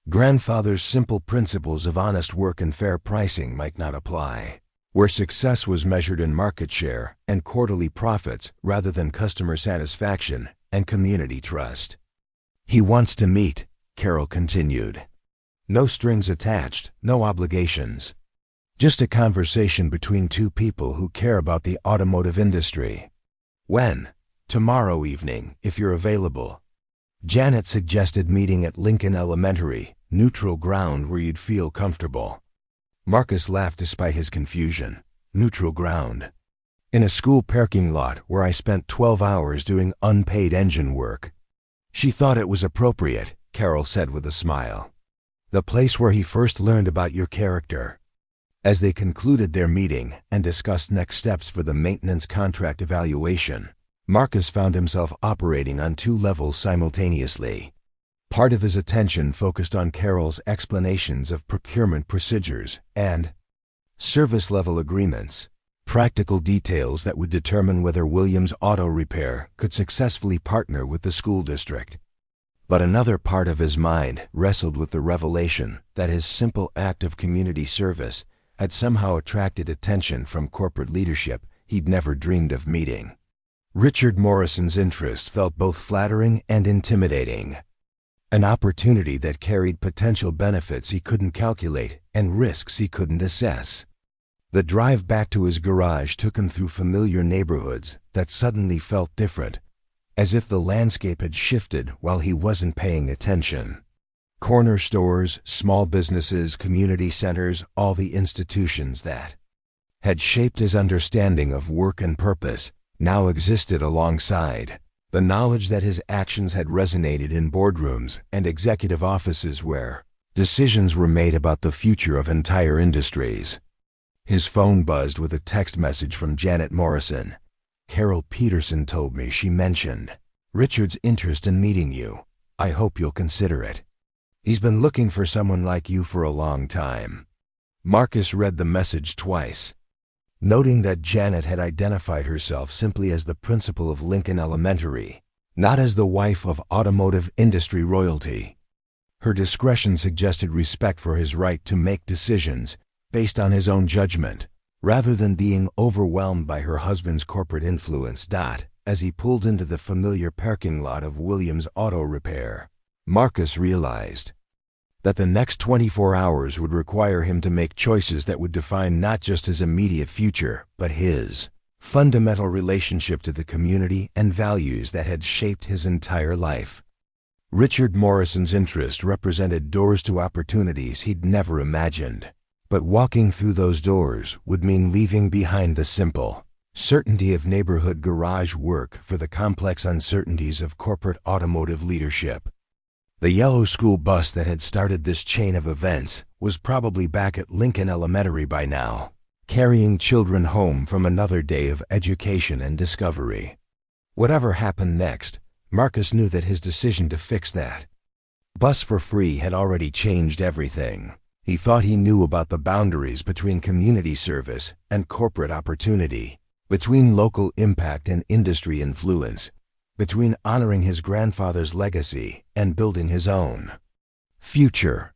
grandfather's simple principles of honest work and fair pricing might not apply, where success was measured in market share and quarterly profits rather than customer satisfaction and community trust. He wants to meet, Carol continued. No strings attached, no obligations. Just a conversation between two people who care about the automotive industry. When? Tomorrow evening, if you're available. Janet suggested meeting at Lincoln Elementary, neutral ground where you'd feel comfortable. Marcus laughed despite his confusion. Neutral ground. In a school parking lot where I spent 12 hours doing unpaid engine work. She thought it was appropriate, Carol said with a smile. The place where he first learned about your character. As they concluded their meeting and discussed next steps for the maintenance contract evaluation, Marcus found himself operating on two levels simultaneously. Part of his attention focused on Carol's explanations of procurement procedures and service-level agreements, practical details that would determine whether Williams Auto Repair could successfully partner with the school district. But another part of his mind wrestled with the revelation that his simple act of community service had somehow attracted attention from corporate leadership he'd never dreamed of meeting. Richard Morrison's interest felt both flattering and intimidating. An opportunity that carried potential benefits he couldn't calculate and risks he couldn't assess. The drive back to his garage took him through familiar neighborhoods that suddenly felt different, as if the landscape had shifted while he wasn't paying attention. Corner stores, small businesses, community centers, all the institutions that had shaped his understanding of work and purpose now existed alongside the knowledge that his actions had resonated in boardrooms and executive offices where decisions were made about the future of entire industries. His phone buzzed with a text message from Janet Morrison. Carol Peterson told me she mentioned Richard's interest in meeting you. I hope you'll consider it. He's been looking for someone like you for a long time. Marcus read the message twice, noting that Janet had identified herself simply as the principal of Lincoln Elementary, not as the wife of automotive industry royalty. Her discretion suggested respect for his right to make decisions based on his own judgment, rather than being overwhelmed by her husband's corporate influence. As he pulled into the familiar parking lot of Williams Auto Repair, Marcus realized that the next 24 hours would require him to make choices that would define not just his immediate future, but his fundamental relationship to the community and values that had shaped his entire life. Richard Morrison's interest represented doors to opportunities he'd never imagined. But walking through those doors would mean leaving behind the simple certainty of neighborhood garage work for the complex uncertainties of corporate automotive leadership. The yellow school bus that had started this chain of events was probably back at Lincoln Elementary by now, carrying children home from another day of education and discovery. Whatever happened next, Marcus knew that his decision to fix that bus for free had already changed everything. He thought he knew about the boundaries between community service and corporate opportunity, between local impact and industry influence, between honoring his grandfather's legacy and building his own future.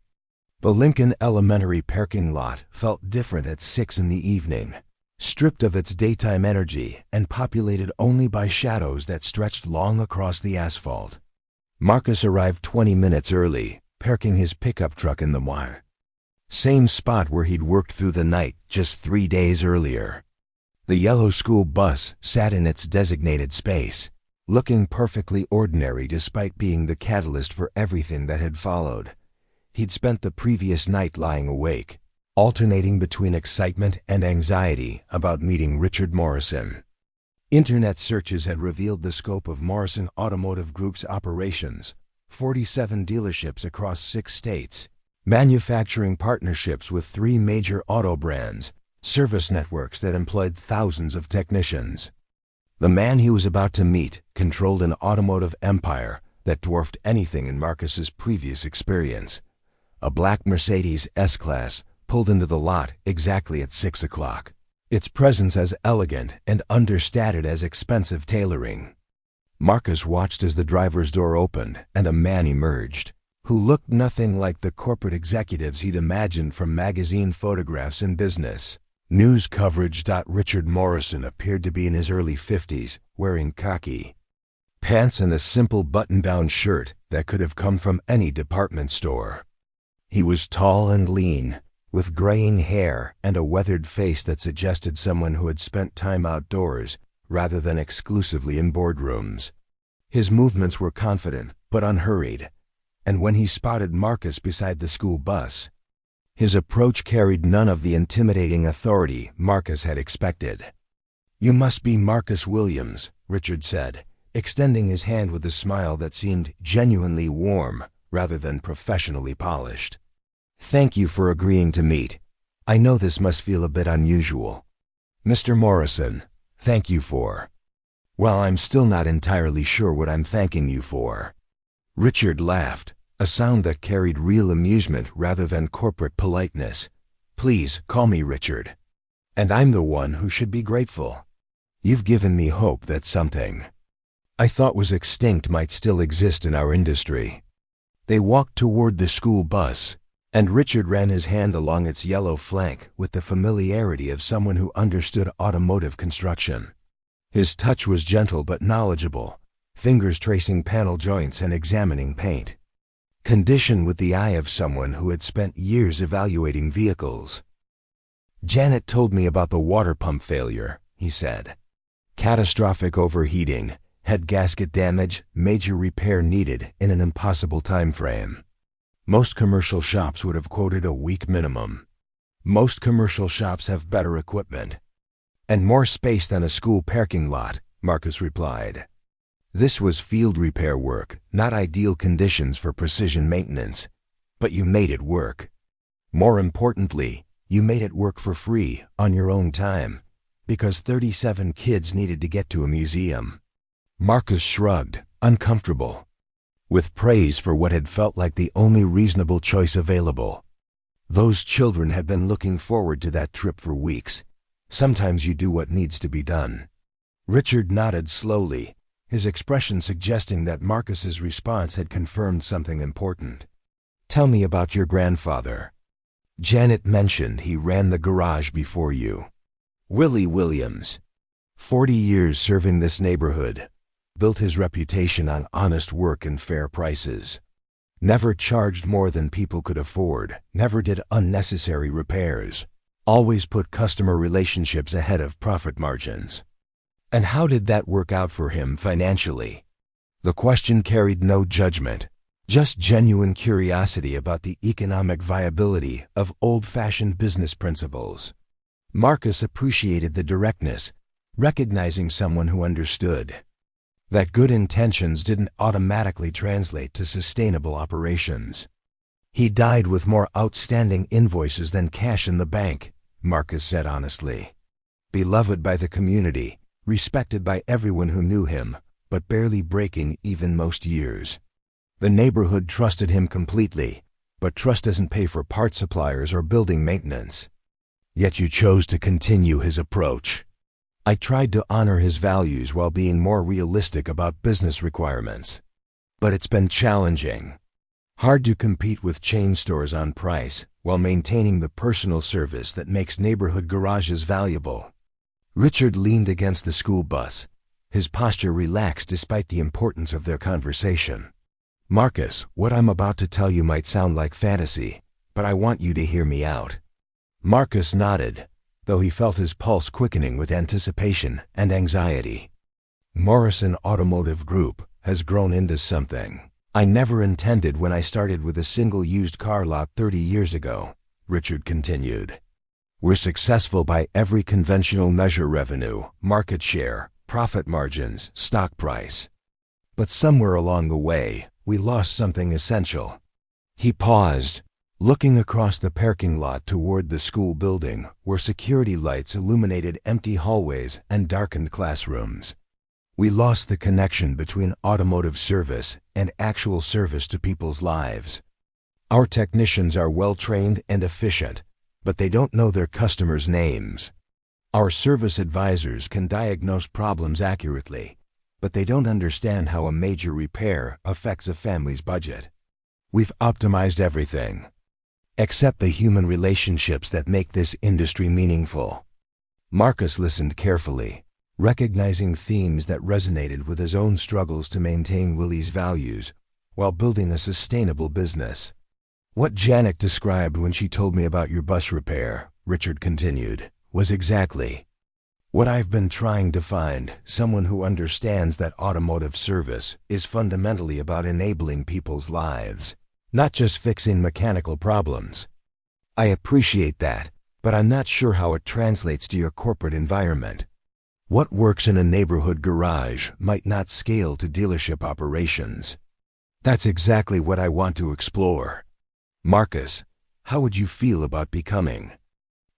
The Lincoln Elementary parking lot felt different at 6 in the evening, stripped of its daytime energy and populated only by shadows that stretched long across the asphalt. Marcus arrived 20 minutes early, parking his pickup truck in the same spot where he'd worked through the night just 3 days earlier. The yellow school bus sat in its designated space, looking perfectly ordinary despite being the catalyst for everything that had followed. He'd spent the previous night lying awake, alternating between excitement and anxiety about meeting Richard Morrison. Internet searches had revealed the scope of Morrison Automotive Group's operations: 47 dealerships across 6 states, manufacturing partnerships with 3 major auto brands, service networks that employed thousands of technicians. The man he was about to meet controlled an automotive empire that dwarfed anything in Marcus's previous experience. A black Mercedes S-Class pulled into the lot exactly at 6 o'clock, its presence as elegant and understated as expensive tailoring. Marcus watched as the driver's door opened and a man emerged, who looked nothing like the corporate executives he'd imagined from magazine photographs in business. News coverage. Richard Morrison appeared to be in his early 50s, wearing khaki pants and a simple button-down shirt that could have come from any department store. He was tall and lean, with graying hair and a weathered face that suggested someone who had spent time outdoors rather than exclusively in boardrooms. His movements were confident but unhurried, and when he spotted Marcus beside the school bus, his approach carried none of the intimidating authority Marcus had expected. "You must be Marcus Williams," Richard said, extending his hand with a smile that seemed genuinely warm rather than professionally polished. "Thank you for agreeing to meet. I know this must feel a bit unusual." "Mr. Morrison, thank you for—" "Well, I'm still not entirely sure what I'm thanking you for." Richard laughed, a sound that carried real amusement rather than corporate politeness. "Please call me Richard. And I'm the one who should be grateful. You've given me hope that something I thought was extinct might still exist in our industry." They walked toward the school bus, and Richard ran his hand along its yellow flank with the familiarity of someone who understood automotive construction. His touch was gentle but knowledgeable, fingers tracing panel joints and examining paint. Condition with the eye of someone who had spent years evaluating vehicles. "Janet told me about the water pump failure," he said. "Catastrophic overheating, head gasket damage, major repair needed in an impossible time frame. Most commercial shops would have quoted a week minimum. Most commercial shops have better equipment and more space than a school parking lot," Marcus replied. "This was field repair work, not ideal conditions for precision maintenance, but you made it work. More importantly, you made it work for free, on your own time, because 37 kids needed to get to a museum." Marcus shrugged, uncomfortable, with praise for what had felt like the only reasonable choice available. Those children had been looking forward to that trip for weeks. Sometimes you do what needs to be done. Richard nodded slowly, his expression suggesting that Marcus's response had confirmed something important. "Tell me about your grandfather. Janet mentioned he ran the garage before you. Willie Williams. 40 years serving this neighborhood. Built his reputation on honest work and fair prices. Never charged more than people could afford, never did unnecessary repairs. Always put customer relationships ahead of profit margins. And how did that work out for him financially? The question carried no judgment, just genuine curiosity about the economic viability of old-fashioned business principles. Marcus appreciated the directness, recognizing someone who understood that good intentions didn't automatically translate to sustainable operations. He died with more outstanding invoices than cash in the bank, Marcus said honestly. Beloved by the community, respected by everyone who knew him, but barely breaking even most years. The neighborhood trusted him completely, but trust doesn't pay for part suppliers or building maintenance. Yet you chose to continue his approach. I tried to honor his values while being more realistic about business requirements. But it's been challenging. Hard to compete with chain stores on price while maintaining the personal service that makes neighborhood garages valuable. Richard leaned against the school bus, his posture relaxed despite the importance of their conversation. Marcus, what I'm about to tell you might sound like fantasy, but I want you to hear me out. Marcus nodded, though he felt his pulse quickening with anticipation and anxiety. Morrison Automotive Group has grown into something I never intended when I started with a single used car lot 30 years ago, Richard continued. We're successful by every conventional measure: revenue, market share, profit margins, stock price. But somewhere along the way, we lost something essential. He paused, looking across the parking lot toward the school building, where security lights illuminated empty hallways and darkened classrooms. We lost the connection between automotive service and actual service to people's lives. Our technicians are well-trained and efficient, but they don't know their customers' names. Our service advisors can diagnose problems accurately, but they don't understand how a major repair affects a family's budget. We've optimized everything, except the human relationships that make this industry meaningful. Marcus listened carefully, recognizing themes that resonated with his own struggles to maintain Willie's values while building a sustainable business. What Janet described when she told me about your bus repair, Richard continued, was exactly what I've been trying to find: someone who understands that automotive service is fundamentally about enabling people's lives, not just fixing mechanical problems. I appreciate that, but I'm not sure how it translates to your corporate environment. What works in a neighborhood garage might not scale to dealership operations. That's exactly what I want to explore. Marcus, how would you feel about becoming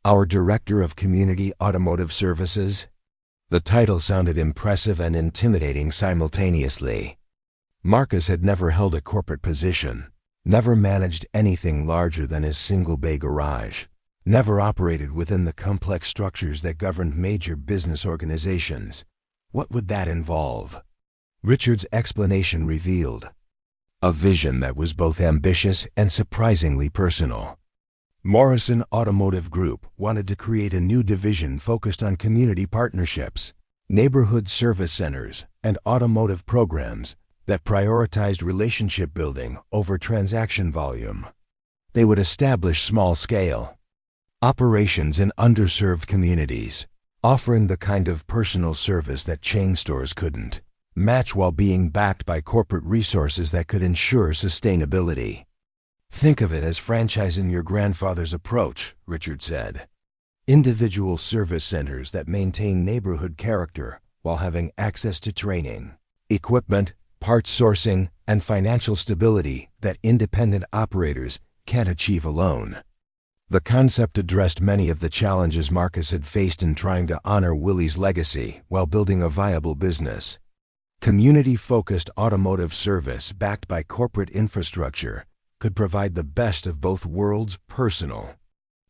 our Director of Community Automotive Services? The title sounded impressive and intimidating simultaneously. Marcus had never held a corporate position, never managed anything larger than his single-bay garage, never operated within the complex structures that governed major business organizations. What would that involve? Richard's explanation revealed a vision that was both ambitious and surprisingly personal. Morrison Automotive Group wanted to create a new division focused on community partnerships, neighborhood service centers, and automotive programs that prioritized relationship building over transaction volume. They would establish small-scale operations in underserved communities, offering the kind of personal service that chain stores couldn't match while being backed by corporate resources that could ensure sustainability. Think of it as franchising your grandfather's approach, Richard said. Individual service centers that maintain neighborhood character while having access to training, equipment, parts sourcing, and financial stability that independent operators can't achieve alone. The concept addressed many of the challenges Marcus had faced in trying to honor Willie's legacy while building a viable business. Community-focused automotive service backed by corporate infrastructure could provide the best of both worlds: personal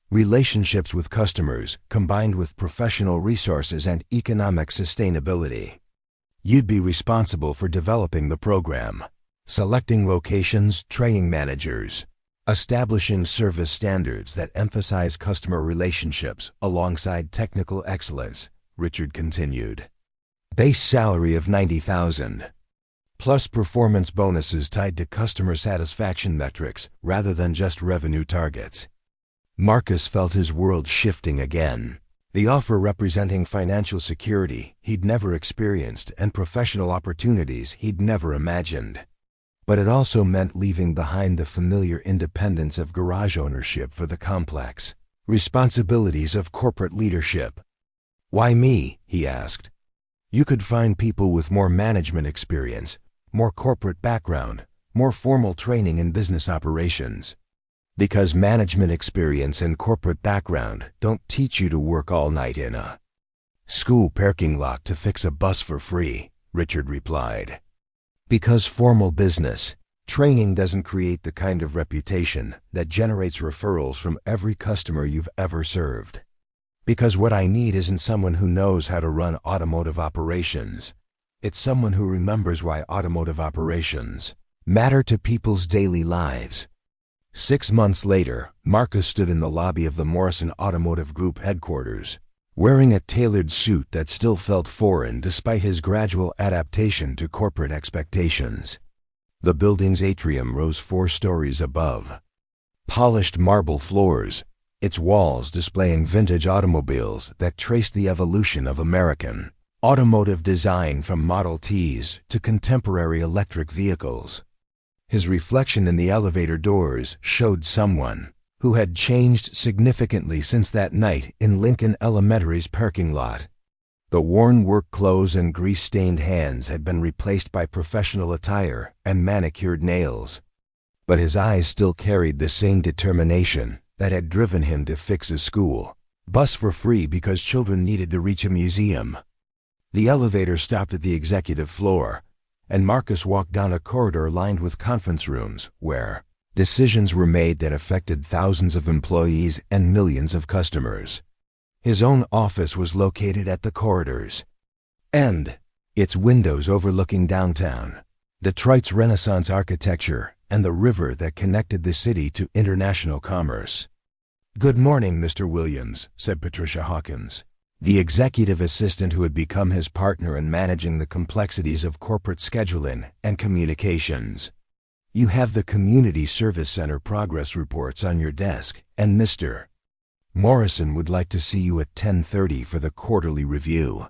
relationships with customers combined with professional resources and economic sustainability. You'd be responsible for developing the program, selecting locations, training managers, establishing service standards that emphasize customer relationships alongside technical excellence, Richard continued. Base salary of $90,000. Plus performance bonuses tied to customer satisfaction metrics rather than just revenue targets. Marcus felt his world shifting again. The offer representing financial security he'd never experienced and professional opportunities he'd never imagined. But it also meant leaving behind the familiar independence of garage ownership for the complex responsibilities of corporate leadership. "Why me?" he asked. "You could find people with more management experience, more corporate background, more formal training in business operations." "Because management experience and corporate background don't teach you to work all night in a school parking lot to fix a bus for free," Richard replied. "Because formal business training doesn't create the kind of reputation that generates referrals from every customer you've ever served. Because what I need isn't someone who knows how to run automotive operations. It's someone who remembers why automotive operations matter to people's daily lives." 6 months later, Marcus stood in the lobby of the Morrison Automotive Group headquarters, wearing a tailored suit that still felt foreign despite his gradual adaptation to corporate expectations. The building's atrium rose 4 stories above. Polished marble floors, its walls displaying vintage automobiles that traced the evolution of American automotive design from Model Ts to contemporary electric vehicles. His reflection in the elevator doors showed someone who had changed significantly since that night in Lincoln Elementary's parking lot. The worn work clothes and grease-stained hands had been replaced by professional attire and manicured nails. But his eyes still carried the same determination that had driven him to fix a school bus for free because children needed to reach a museum. The elevator stopped at the executive floor, and Marcus walked down a corridor lined with conference rooms where decisions were made that affected thousands of employees and millions of customers. His own office was located at the corridor's end, its windows overlooking downtown, Detroit's Renaissance architecture, and the river that connected the city to international commerce. "Good morning, Mr. Williams," said Patricia Hawkins, the executive assistant who had become his partner in managing the complexities of corporate scheduling and communications. "You have the Community Service Center progress reports on your desk, and Mr. Morrison would like to see you at 10:30 for the quarterly review."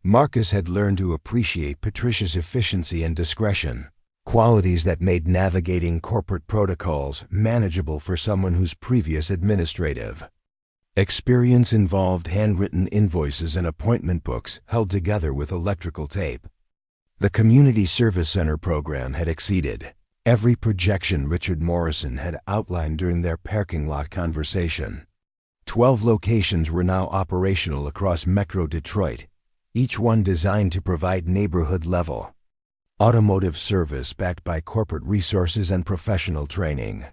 Marcus had learned to appreciate Patricia's efficiency and discretion, qualities that made navigating corporate protocols manageable for someone whose previous administrative experience involved handwritten invoices and appointment books held together with electrical tape. The Community Service Center program had exceeded every projection Richard Morrison had outlined during their parking lot conversation. 12 locations were now operational across Metro Detroit, each one designed to provide neighborhood-level automotive service backed by corporate resources and professional training.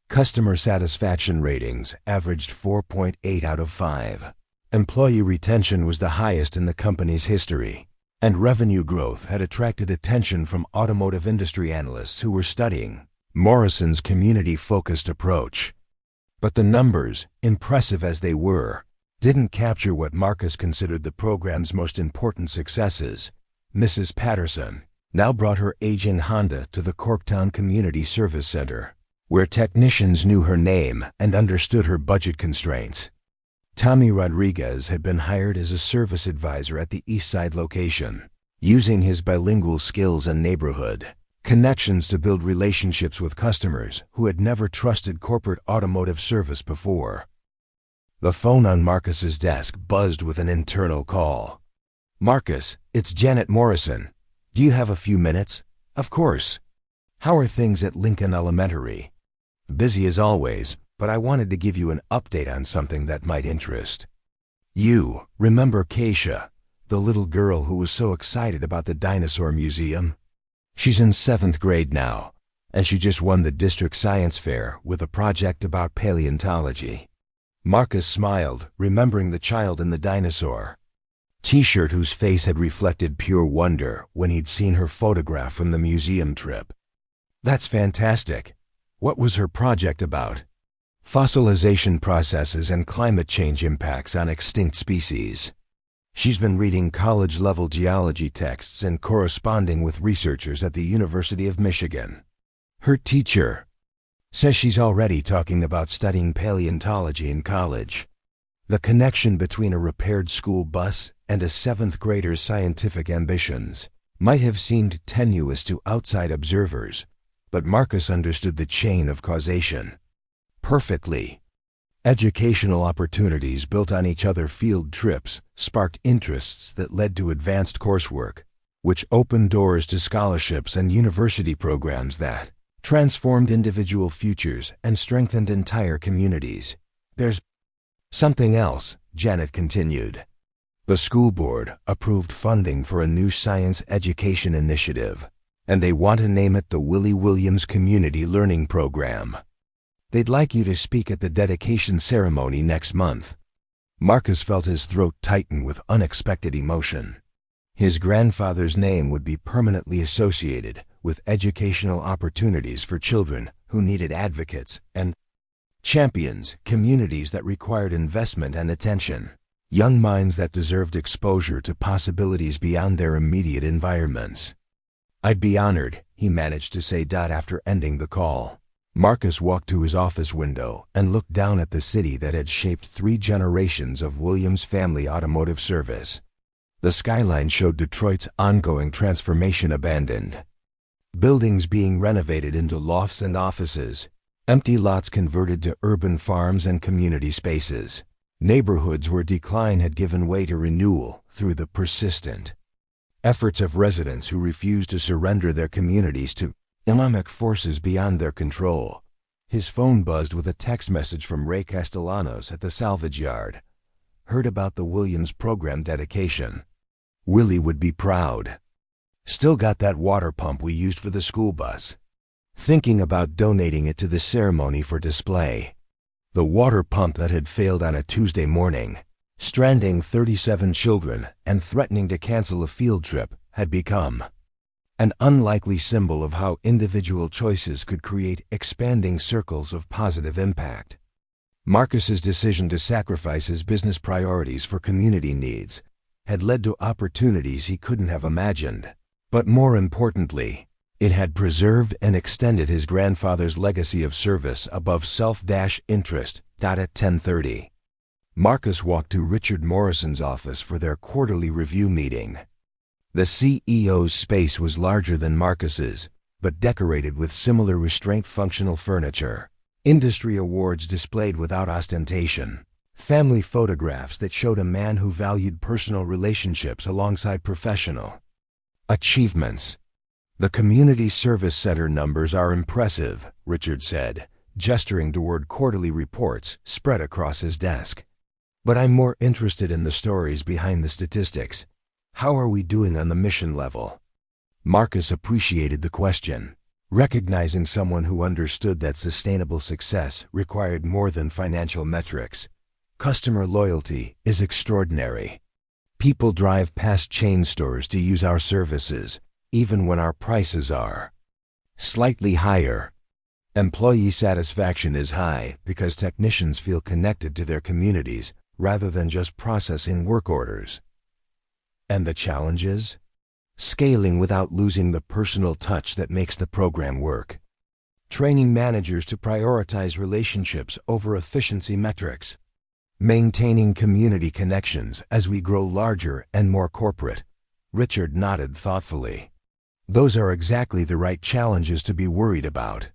Customer satisfaction ratings averaged 4.8 out of 5. Employee retention was the highest in the company's history, and revenue growth had attracted attention from automotive industry analysts who were studying Morrison's community-focused approach. But the numbers, impressive as they were, didn't capture what Marcus considered the program's most important successes. Mrs. Patterson now brought her aging Honda to the Corktown Community Service Center, where technicians knew her name and understood her budget constraints. Tommy Rodriguez had been hired as a service advisor at the Eastside location, using his bilingual skills and neighborhood connections to build relationships with customers who had never trusted corporate automotive service before. The phone on Marcus's desk buzzed with an internal call. "Marcus, it's Janet Morrison. Do you have a few minutes?" "Of course. How are things at Lincoln Elementary?" "Busy as always, but I wanted to give you an update on something that might interest. You remember Keisha, the little girl who was so excited about the dinosaur museum? She's in 7th grade now, and she just won the district science fair with a project about paleontology." Marcus smiled, remembering the child in the dinosaur T-shirt whose face had reflected pure wonder when he'd seen her photograph from the museum trip. "That's fantastic. What was her project about?" "Fossilization processes and climate change impacts on extinct species. She's been reading college-level geology texts and corresponding with researchers at the University of Michigan. Her teacher says she's already talking about studying paleontology in college." The connection between a repaired school bus and a seventh grader's scientific ambitions might have seemed tenuous to outside observers, but Marcus understood the chain of causation perfectly. Educational opportunities built on each other. Field trips sparked interests that led to advanced coursework, which opened doors to scholarships and university programs that transformed individual futures and strengthened entire communities. There's something else, Janet continued. The school board approved funding for a new science education initiative, and they want to name it the Willie Williams Community Learning Program. They'd like you to speak at the dedication ceremony next month. Marcus felt his throat tighten with unexpected emotion. His grandfather's name would be permanently associated with educational opportunities for children who needed advocates and champions, communities that required investment and attention, young minds that deserved exposure to possibilities beyond their immediate environments. I'd be honored, he managed to say after ending the call. Marcus walked to his office window and looked down at the city that had shaped 3 generations of Williams family automotive service. The skyline showed Detroit's ongoing transformation. Abandoned buildings being renovated into lofts and offices, empty lots converted to urban farms and community spaces, neighborhoods where decline had given way to renewal through the persistent efforts of residents who refused to surrender their communities to economic forces beyond their control. His phone buzzed with a text message from Ray Castellanos at the salvage yard. Heard about the Williams program dedication. Willie would be proud. Still got that water pump we used for the school bus. Thinking about donating it to the ceremony for display. The water pump that had failed on a Tuesday morning, stranding 37 children and threatening to cancel a field trip, had become an unlikely symbol of how individual choices could create expanding circles of positive impact. Marcus's decision to sacrifice his business priorities for community needs had led to opportunities he couldn't have imagined. But more importantly, it had preserved and extended his grandfather's legacy of service above self-interest. At 10:30, Marcus walked to Richard Morrison's office for their quarterly review meeting. The CEO's space was larger than Marcus's, but decorated with similar restraint-functional furniture. Industry awards displayed without ostentation. Family photographs that showed a man who valued personal relationships alongside professional achievements. The community service center numbers are impressive, Richard said, gesturing toward quarterly reports spread across his desk. But I'm more interested in the stories behind the statistics. How are we doing on the mission level? Marcus appreciated the question, recognizing someone who understood that sustainable success required more than financial metrics. Customer loyalty is extraordinary. People drive past chain stores to use our services, even when our prices are slightly higher. Employee satisfaction is high because technicians feel connected to their communities rather than just processing work orders. And the challenges? Scaling without losing the personal touch that makes the program work. Training managers to prioritize relationships over efficiency metrics. Maintaining community connections as we grow larger and more corporate. Richard nodded thoughtfully. Those are exactly the right challenges to be worried about.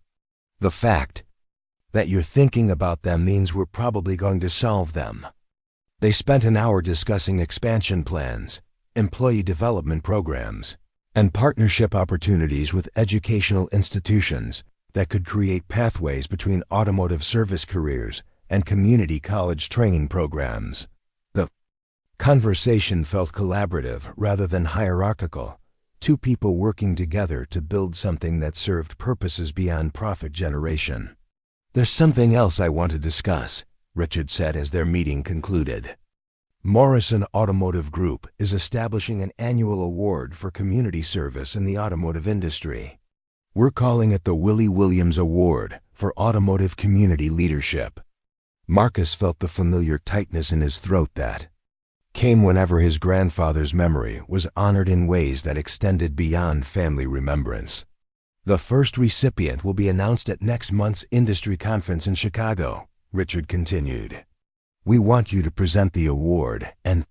The fact that you're thinking about them means we're probably going to solve them. They spent an hour discussing expansion plans, employee development programs, and partnership opportunities with educational institutions that could create pathways between automotive service careers and community college training programs. The conversation felt collaborative rather than hierarchical, 2 people working together to build something that served purposes beyond profit generation. There's something else I want to discuss, Richard said as their meeting concluded. Morrison Automotive Group is establishing an annual award for community service in the automotive industry. We're calling it the Willie Williams Award for Automotive Community Leadership. Marcus felt the familiar tightness in his throat that came whenever his grandfather's memory was honored in ways that extended beyond family remembrance. The first recipient will be announced at next month's industry conference in Chicago, Richard continued. We want you to present the award and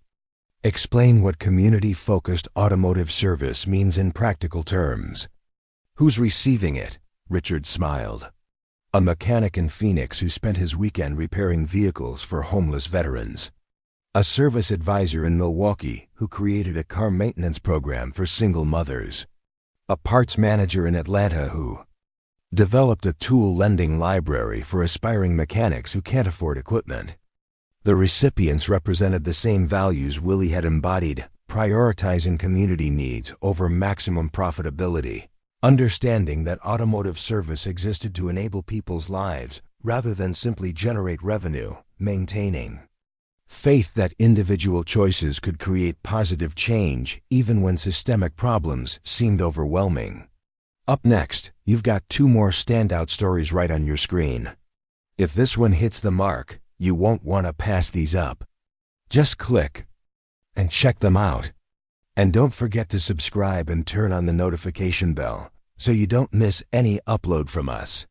explain what community-focused automotive service means in practical terms. Who's receiving it? Richard smiled. A mechanic in Phoenix who spent his weekend repairing vehicles for homeless veterans. A service advisor in Milwaukee who created a car maintenance program for single mothers. A parts manager in Atlanta who developed a tool lending library for aspiring mechanics who can't afford equipment. The recipients represented the same values Willie had embodied, prioritizing community needs over maximum profitability, understanding that automotive service existed to enable people's lives rather than simply generate revenue, maintaining faith that individual choices could create positive change even when systemic problems seemed overwhelming. Up next, you've got 2 more standout stories right on your screen. If this one hits the mark, you won't want to pass these up. Just click and check them out. And don't forget to subscribe and turn on the notification bell so you don't miss any upload from us.